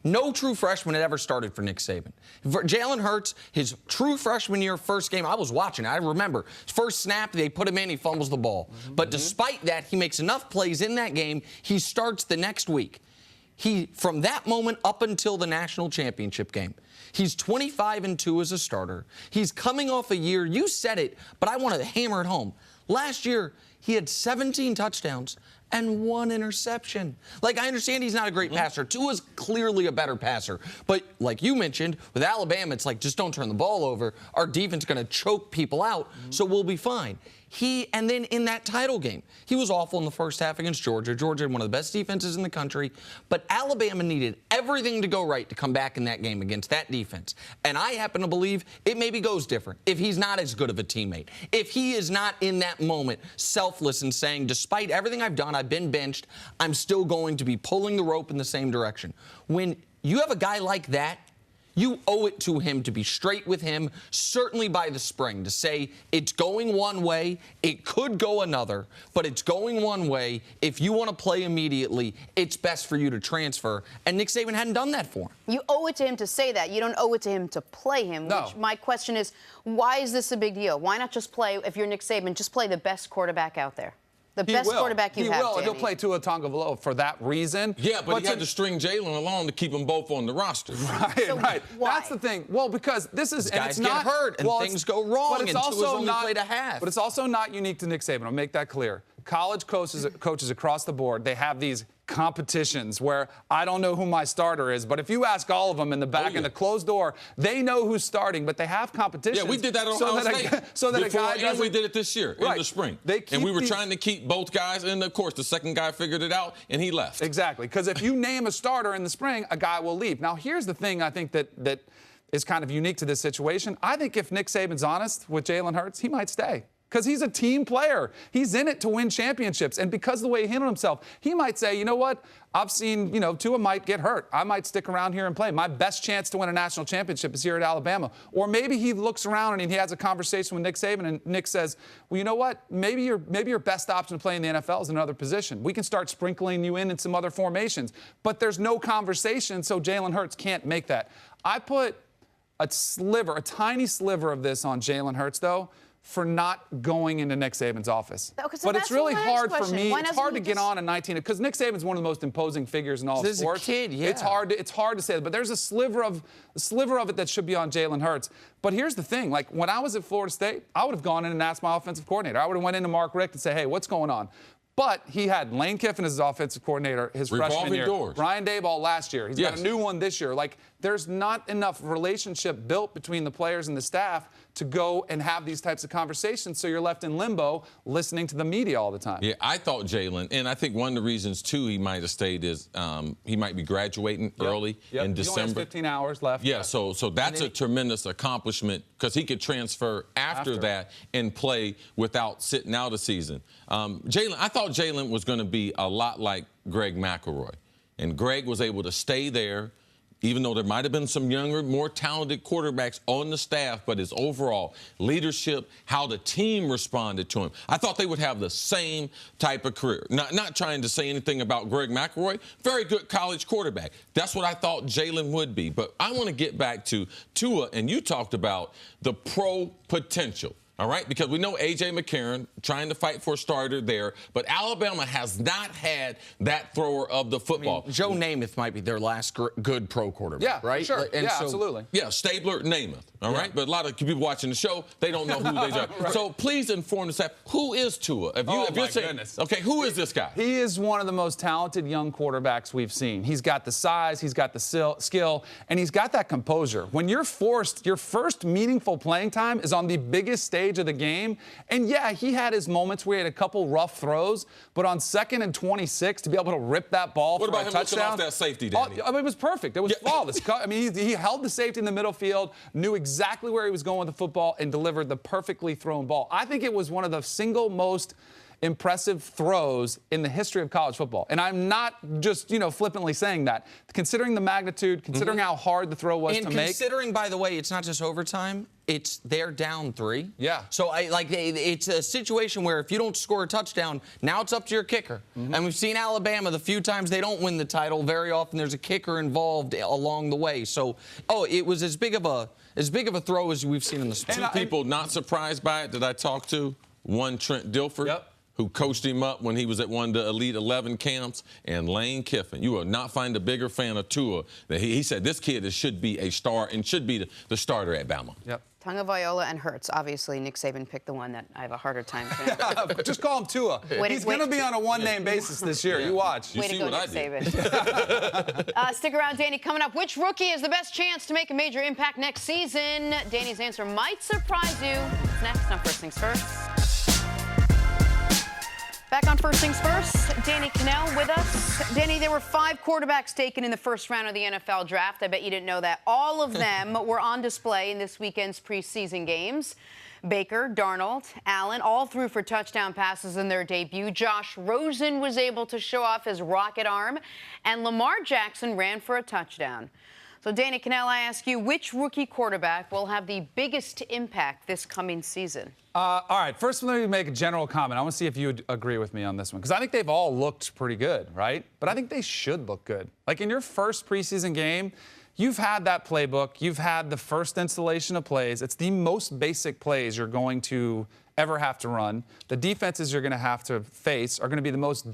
[SPEAKER 4] No true freshman had ever started for Nick Saban. For Jalen Hurts, his true freshman year first game, I was watching. I remember his first snap, they put him in, he fumbles the ball. But despite that, he makes enough plays in that game, he starts the next week. From that moment up until the national championship game, he's 25-2 as a starter. He's coming off a year, you said it, but I want to hammer it home. Last year, he had 17 touchdowns and 1 interception. Like, I understand he's not a great passer. Tua's clearly a better passer. But like you mentioned, with Alabama, it's like, just don't turn the ball over. Our defense is going to choke people out, so we'll be fine. And then in that title game, he was awful in the first half against Georgia. Georgia had one of the best defenses in the country. But Alabama needed everything to go right to come back in that game against that defense. And I happen to believe it maybe goes different if he's not as good of a teammate. If he is not in that moment selfless and saying, despite everything I've done, I've been benched, I'm still going to be pulling the rope in the same direction. When you have a guy like that, you owe it to him to be straight with him, certainly by the spring, to say it's going one way, it could go another, but it's going one way. If you want to play immediately, it's best for you to transfer. And Nick Saban hadn't done that for him.
[SPEAKER 1] You owe it to him to say that. You don't owe it to him to play him.
[SPEAKER 7] No.
[SPEAKER 1] Which my question is, why is this a big deal? Why not just play, if you're Nick Saban, just play the best quarterback out there? The best quarterback you have,
[SPEAKER 7] He will.
[SPEAKER 1] Danny.
[SPEAKER 7] He'll play Tua Tagovailoa for that reason.
[SPEAKER 2] Yeah, but he had to string Jalen along to keep them both on the roster.
[SPEAKER 7] Right,
[SPEAKER 1] So
[SPEAKER 7] right.
[SPEAKER 1] why?
[SPEAKER 7] That's the thing. Well, because this is and
[SPEAKER 4] Guys
[SPEAKER 7] it's not
[SPEAKER 4] get hurt and things go wrong,
[SPEAKER 7] but it's
[SPEAKER 4] and Tua's
[SPEAKER 7] also
[SPEAKER 4] only
[SPEAKER 7] not
[SPEAKER 4] played a half.
[SPEAKER 7] But it's also not unique to Nick Saban. I'll make that clear. College coaches across the board, they have these competitions where I don't know who my starter is, but if you ask all of them in the back in the closed door, they know who's starting, but they have competitions.
[SPEAKER 2] Yeah, we did that on Ohio State.
[SPEAKER 7] So that
[SPEAKER 2] Before,
[SPEAKER 7] a guy
[SPEAKER 2] and
[SPEAKER 7] doesn't,
[SPEAKER 2] we did it this year in the spring. And we were trying to keep both guys, and of course, the second guy figured it out, and he left.
[SPEAKER 7] Exactly, because if you name a starter in the spring, a guy will leave. Now, here's the thing I think that is kind of unique to this situation. I think if Nick Saban's honest with Jalen Hurts, he might stay. Because he's a team player. He's in it to win championships. And because of the way he handled himself, he might say, you know what? I've seen, Tua might get hurt. I might stick around here and play. My best chance to win a national championship is here at Alabama. Or maybe he looks around and he has a conversation with Nick Saban, and Nick says, well, you know what? Maybe your best option to play in the NFL is another position. We can start sprinkling you in some other formations. But there's no conversation, so Jalen Hurts can't make that. I put a tiny sliver of this on Jalen Hurts, though, for not going into Nick Saban's office.
[SPEAKER 1] Okay, so
[SPEAKER 7] but it's really hard for me.
[SPEAKER 1] Why
[SPEAKER 7] it's
[SPEAKER 1] doesn't
[SPEAKER 7] hard
[SPEAKER 1] he
[SPEAKER 7] to get
[SPEAKER 1] just-
[SPEAKER 7] on at 19 because Nick Saban's one of the most imposing figures in all of
[SPEAKER 4] This is a
[SPEAKER 7] sports.
[SPEAKER 4] kid, yeah.
[SPEAKER 7] It's hard to say that, but there's a sliver of it that should be on Jalen Hurts. But here's the thing: like when I was at Florida State, I would have gone in and asked my offensive coordinator. I would have went into Mark Richt and say, "Hey, what's going on?" But he had Lane Kiffin as his offensive coordinator his freshman year.
[SPEAKER 2] Doors.
[SPEAKER 7] Brian Daboll last year. He's got a new one this year. Like, there's not enough relationship built between the players and the staff to go and have these types of conversations, so you're left in limbo listening to the media all the time.
[SPEAKER 2] Yeah, I thought Jalen, and I think one of the reasons, too, he might have stayed is he might be graduating early in December.
[SPEAKER 7] He only has 15 hours left.
[SPEAKER 2] Yeah, so that's a tremendous accomplishment because he could transfer after that and play without sitting out a season. I thought Jalen was going to be a lot like Greg McElroy, and Greg was able to stay there, even though there might have been some younger, more talented quarterbacks on the staff, but his overall leadership, how the team responded to him, I thought they would have the same type of career. Not trying to say anything about Greg McElroy, very good college quarterback. That's what I thought Jalen would be. But I want to get back to Tua, and you talked about the pro potential. All right, because we know A.J. McCarron trying to fight for a starter there, but Alabama has not had that thrower of the football.
[SPEAKER 4] I mean, Joe Namath might be their last good pro quarterback,
[SPEAKER 7] Yeah,
[SPEAKER 4] right?
[SPEAKER 7] sure.
[SPEAKER 4] And so,
[SPEAKER 7] absolutely.
[SPEAKER 2] Yeah, Stabler, Namath, all right? But a lot of people watching the show, they don't know who they are. Right. So please inform the staff, who is Tua? If you're saying,
[SPEAKER 7] goodness.
[SPEAKER 2] Okay, who is this guy?
[SPEAKER 7] He is one of the most talented young quarterbacks we've seen. He's got the size, he's got the skill, and he's got that composure. When you're forced, your first meaningful playing time is on the biggest stage of the game. And yeah, he had his moments where he had a couple rough throws, but on 2nd and 26 to be able to rip that ball for a touchdown.
[SPEAKER 2] What about him looking off that safety, Danny?
[SPEAKER 7] I mean, it was perfect. It was flawless. I mean, he held the safety in the middle field, knew exactly where he was going with the football, and delivered the perfectly thrown ball. I think it was one of the single most impressive throws in the history of college football. And I'm not just, flippantly saying that. Considering the magnitude, considering how hard the throw was to make.
[SPEAKER 4] And considering, by the way, it's not just overtime, they're down 3.
[SPEAKER 7] Yeah.
[SPEAKER 4] So it's a situation where if you don't score a touchdown, now it's up to your kicker. And we've seen Alabama the few times they don't win the title, very often there's a kicker involved along the way. So, it was as big of a throw as we've seen in the sport.
[SPEAKER 2] Two people not surprised by it that I talked to. One, Trent Dilfer. Who coached him up when he was at one of the Elite 11 camps, and Lane Kiffin. You will not find a bigger fan of Tua. He said this kid should be a star and should be the starter at Bama.
[SPEAKER 7] Yep.
[SPEAKER 1] Tagovailoa and Hurts. Obviously, Nick Saban picked the one that I have a harder time pronouncing.
[SPEAKER 7] Just call him Tua. He's going to be on a one-name basis this year. You watch.
[SPEAKER 2] You
[SPEAKER 1] Way
[SPEAKER 2] see
[SPEAKER 1] to go,
[SPEAKER 2] what
[SPEAKER 1] Nick
[SPEAKER 2] I did.
[SPEAKER 1] Saban. Stick around, Danny. Coming up, which rookie has the best chance to make a major impact next season? Danny's answer might surprise you. It's next on First Things First. Back on First Things First, Danny Cannell with us. Danny, there were 5 quarterbacks taken in the first round of the NFL draft. I bet you didn't know that. All of them were on display in this weekend's preseason games. Baker, Darnold, Allen, all threw for touchdown passes in their debut. Josh Rosen was able to show off his rocket arm, and Lamar Jackson ran for a touchdown. So, Danny Cannell, I ask you, which rookie quarterback will have the biggest impact this coming season?
[SPEAKER 7] All right, first let me make a general comment. I want to see if you would agree with me on this one, because I think they've all looked pretty good, right? But I think they should look good. Like in your first preseason game, you've had that playbook. You've had the first installation of plays. It's the most basic plays you're going to ever have to run. The defenses you're going to have to face are going to be the most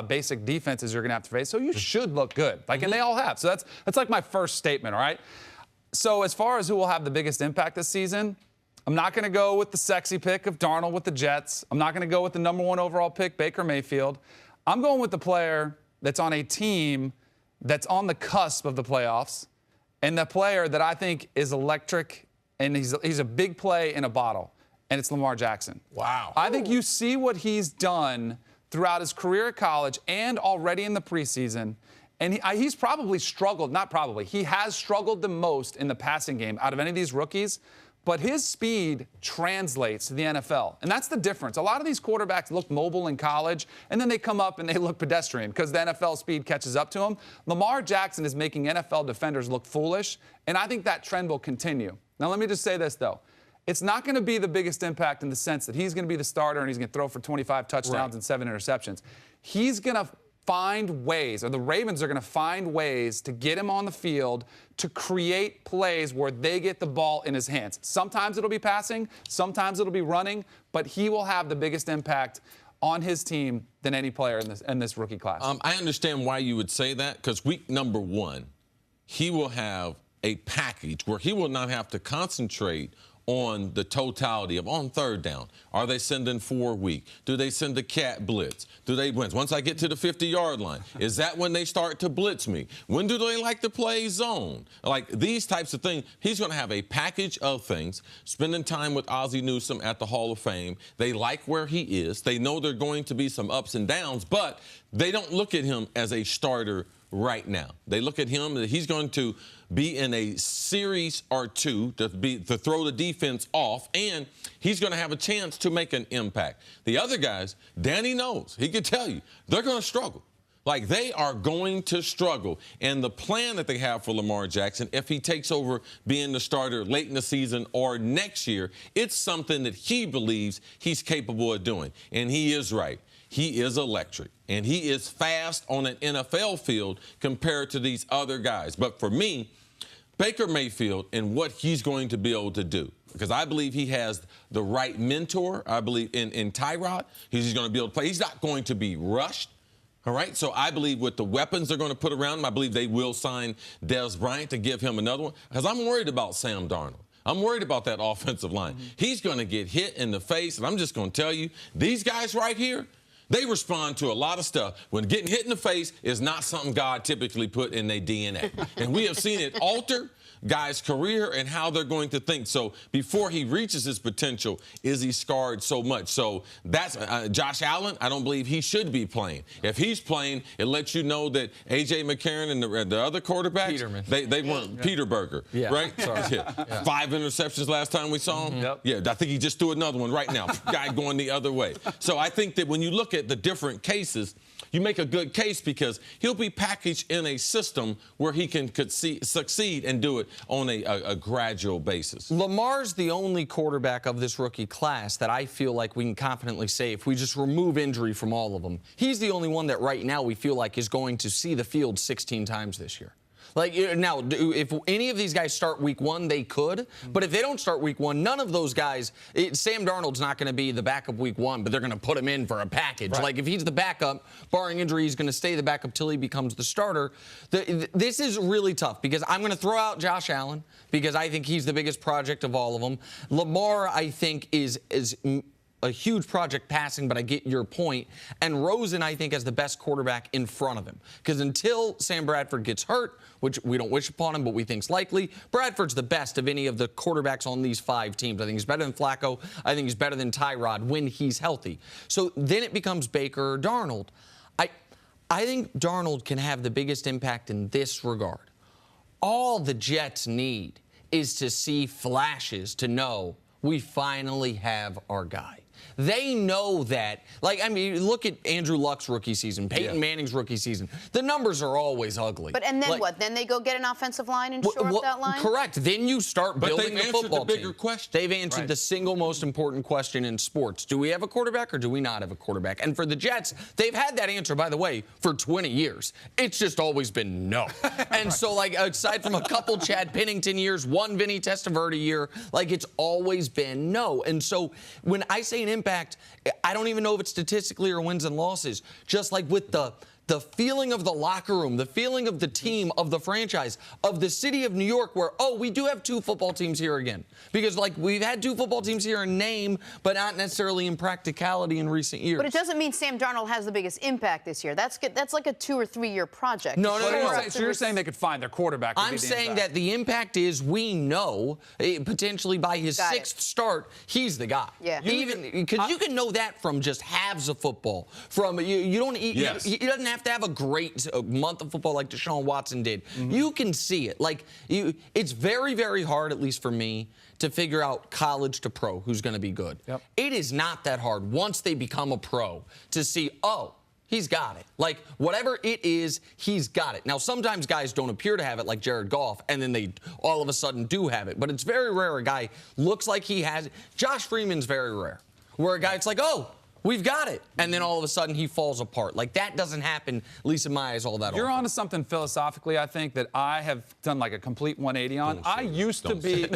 [SPEAKER 7] basic defenses you're going to have to face. So you should look good, like, and they all have. So that's like my first statement, all right? So as far as who will have the biggest impact this season, I'm not going to go with the sexy pick of Darnold with the Jets. I'm not going to go with the #1 overall pick, Baker Mayfield. I'm going with the player that's on a team that's on the cusp of the playoffs, and the player that I think is electric, and he's a big play in a bottle, and it's Lamar Jackson.
[SPEAKER 2] Wow.
[SPEAKER 7] I think you see what he's done throughout his career at college and already in the preseason. And he's probably struggled, not probably, he has struggled the most in the passing game out of any of these rookies. But his speed translates to the NFL. And that's the difference. A lot of these quarterbacks look mobile in college, and then they come up and they look pedestrian because the NFL speed catches up to them. Lamar Jackson is making NFL defenders look foolish, and I think that trend will continue. Now, let me just say this, though. It's not going to be the biggest impact in the sense that he's going to be the starter and he's going to throw for 25 touchdowns and 7 interceptions. He's going to find ways, or the Ravens are going to find ways to get him on the field to create plays where they get the ball in his hands. Sometimes it'll be passing, sometimes it'll be running, but he will have the biggest impact on his team than any player in this rookie class.
[SPEAKER 2] I understand why you would say that, because week #1, he will have a package where he will not have to concentrate on the totality of on third down. Are they sending 4 week? Do they send a cat blitz? Do they blitz? Once I get to the 50-yard line, is that when they start to blitz me? When do they like to play zone? Like these types of things. He's going to have a package of things, spending time with Ozzie Newsome at the Hall of Fame. They like where he is. They know there are going to be some ups and downs, but they don't look at him as a starter right now. They look at him that he's going to be in a series or two to throw the defense off, and he's going to have a chance to make an impact. The other guys, Danny knows. He could tell you they're going to struggle. Like, they are going to struggle. And the plan that they have for Lamar Jackson, if he takes over being the starter late in the season or next year, it's something that he believes he's capable of doing. And he is right. He is electric, and he is fast on an NFL field compared to these other guys. But for me, Baker Mayfield and what he's going to be able to do, because I believe he has the right mentor. I believe in Tyrod, he's going to be able to play. He's not going to be rushed. All right, so I believe with the weapons they're going to put around him, I believe they will sign Dez Bryant to give him another one, because I'm worried about Sam Darnold. I'm worried about that offensive line. He's going to get hit in the face, and I'm just going to tell you, these guys right here, they respond to a lot of stuff. When getting hit in the face is not something God typically put in their DNA. And we have seen it alter guys' career and how they're going to think. So before he reaches his potential, is he scarred so much? So that's Josh Allen. I don't believe he should be playing. If he's playing, it lets you know that A.J. McCarron and the other quarterbacks, they weren't Peter Burger, right? Sorry. 5 interceptions last time we saw him. Yeah, I think he just threw another one right now. Guy going the other way. So I think that when you look at the different cases, you make a good case because he'll be packaged in a system where he can succeed and do it on a gradual basis.
[SPEAKER 4] Lamar's the only quarterback of this rookie class that I feel like we can confidently say, if we just remove injury from all of them, he's the only one that right now we feel like is going to see the field 16 times this year. Like, now, if any of these guys start week 1, they could. But if they don't start week 1, none of those guys, Sam Darnold's not going to be the backup week 1, but they're going to put him in for a package.
[SPEAKER 7] Right.
[SPEAKER 4] Like, if he's the backup, barring injury, he's going to stay the backup till he becomes the starter. This is really tough because I'm going to throw out Josh Allen because I think he's the biggest project of all of them. Lamar, I think, is a huge project passing, but I get your point. And Rosen, I think, has the best quarterback in front of him. Because until Sam Bradford gets hurt, which we don't wish upon him, but we think's likely, Bradford's the best of any of the quarterbacks on these 5 teams. I think he's better than Flacco. I think he's better than Tyrod when he's healthy. So then it becomes Baker or Darnold. I think Darnold can have the biggest impact in this regard. All the Jets need is to see flashes to know we finally have our guy. They know that. Like, I mean, look at Andrew Luck's rookie season, Peyton Manning's rookie season. The numbers are always ugly.
[SPEAKER 1] But and then
[SPEAKER 4] like,
[SPEAKER 1] what? Then they go get an offensive line and shore up that line?
[SPEAKER 4] Correct. Then you start building the football
[SPEAKER 2] the bigger
[SPEAKER 4] team.
[SPEAKER 2] question.
[SPEAKER 4] They've answered the single most important question in sports. Do we have a quarterback or do we not have a quarterback? And for the Jets, they've had that answer, by the way, for 20 years. It's just always been no. And so, like, aside from a couple Chad Pennington years, one Vinny Testaverde year, like, it's always been no. And so when I say an impact, I don't even know if it's statistically or wins and losses. Just like with the feeling of the locker room, the feeling of the team, of the franchise, of the city of New York where, oh, we do have 2 football teams here again. Because, like, we've had 2 football teams here in name, but not necessarily in practicality in recent years.
[SPEAKER 1] But it doesn't mean Sam Darnold has the biggest impact this year. That's good. That's like a 2 or 3 year project.
[SPEAKER 4] No.
[SPEAKER 7] So you're saying they could find their quarterback.
[SPEAKER 4] I'm saying that the impact is we know potentially by his 6th start, he's the guy.
[SPEAKER 1] Yeah.
[SPEAKER 4] Even because you can know that from just halves of football. From you don't. He doesn't have to have a great month of football like Deshaun Watson did. You can see it. Like it's very, very hard, at least for me, to figure out college to pro who's going to be good.
[SPEAKER 7] Yep.
[SPEAKER 4] It is not that hard once they become a pro to see, oh, he's got it. Like, whatever it is, he's got it. Now, sometimes guys don't appear to have it, like Jared Goff, and then they all of a sudden do have it. But it's very rare a guy looks like he has it. Josh Freeman's very rare, where a guy, it's like, oh, we've got it. And then all of a sudden he falls apart. Like, that doesn't happen, at least in my eyes, all that often.
[SPEAKER 7] You're onto something philosophically, I think, that I have done like a complete 180 on. I used to be a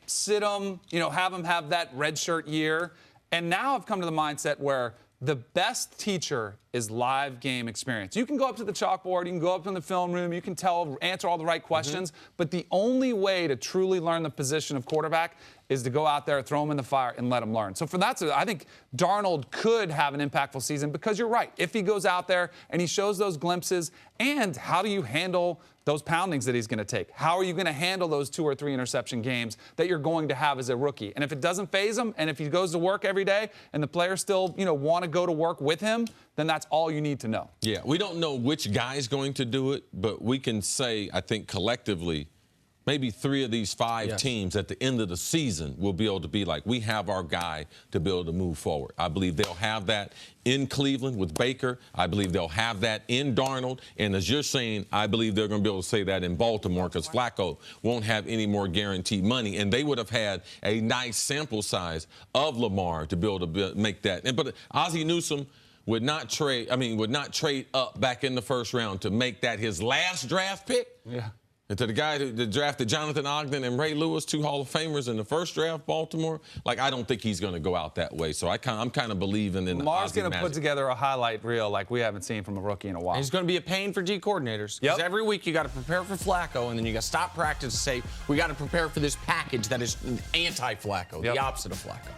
[SPEAKER 7] sit 'em, have them have that red shirt year. And now I've come to the mindset where the best teacher is live game experience. You can go up to the chalkboard, you can go up in the film room, you can answer all the right questions, but the only way to truly learn the position of quarterback is to go out there, throw them in the fire, and let them learn. So for that, I think Darnold could have an impactful season because you're right. If he goes out there and he shows those glimpses, and how do you handle those poundings that he's going to take? How are you going to handle those 2 or 3 interception games that you're going to have as a rookie? And if it doesn't faze him, and if he goes to work every day, and the players still, want to go to work with him, then that's all you need to know.
[SPEAKER 2] Yeah, we don't know which guy's going to do it, but we can say, I think collectively, maybe 3 of these 5 teams at the end of the season will be able to be like, we have our guy to be able to move forward. I believe they'll have that in Cleveland with Baker. I believe they'll have that in Darnold. And as you're saying, I believe they're going to be able to say that in Baltimore because Flacco won't have any more guaranteed money. And they would have had a nice sample size of Lamar to be able to make that. But Ozzie Newsome would not trade up back in the first round to make that his last draft pick.
[SPEAKER 7] Yeah.
[SPEAKER 2] And to the guy that drafted Jonathan Ogden and Ray Lewis, 2 Hall of Famers in the first draft, Baltimore, like, I don't think he's going to go out that way. So I'm kind of believing in
[SPEAKER 7] Lamar's
[SPEAKER 2] the
[SPEAKER 7] going to put together a highlight reel like we haven't seen from a rookie in a while.
[SPEAKER 4] He's going to be a pain for D coordinators. Because every week you got to prepare for Flacco, and then you got to stop practice and say, we got to prepare for this package that is anti-Flacco, the opposite of Flacco.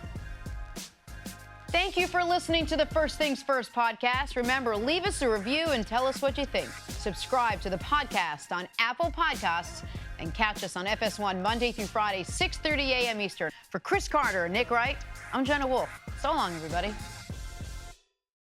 [SPEAKER 1] Thank you for listening to the First Things First podcast. Remember, leave us a review and tell us what you think. Subscribe to the podcast on Apple Podcasts and catch us on FS1 Monday through Friday, 6:30 a.m. Eastern. For Cris Carter and Nick Wright, I'm Jenna Wolfe. So long, everybody.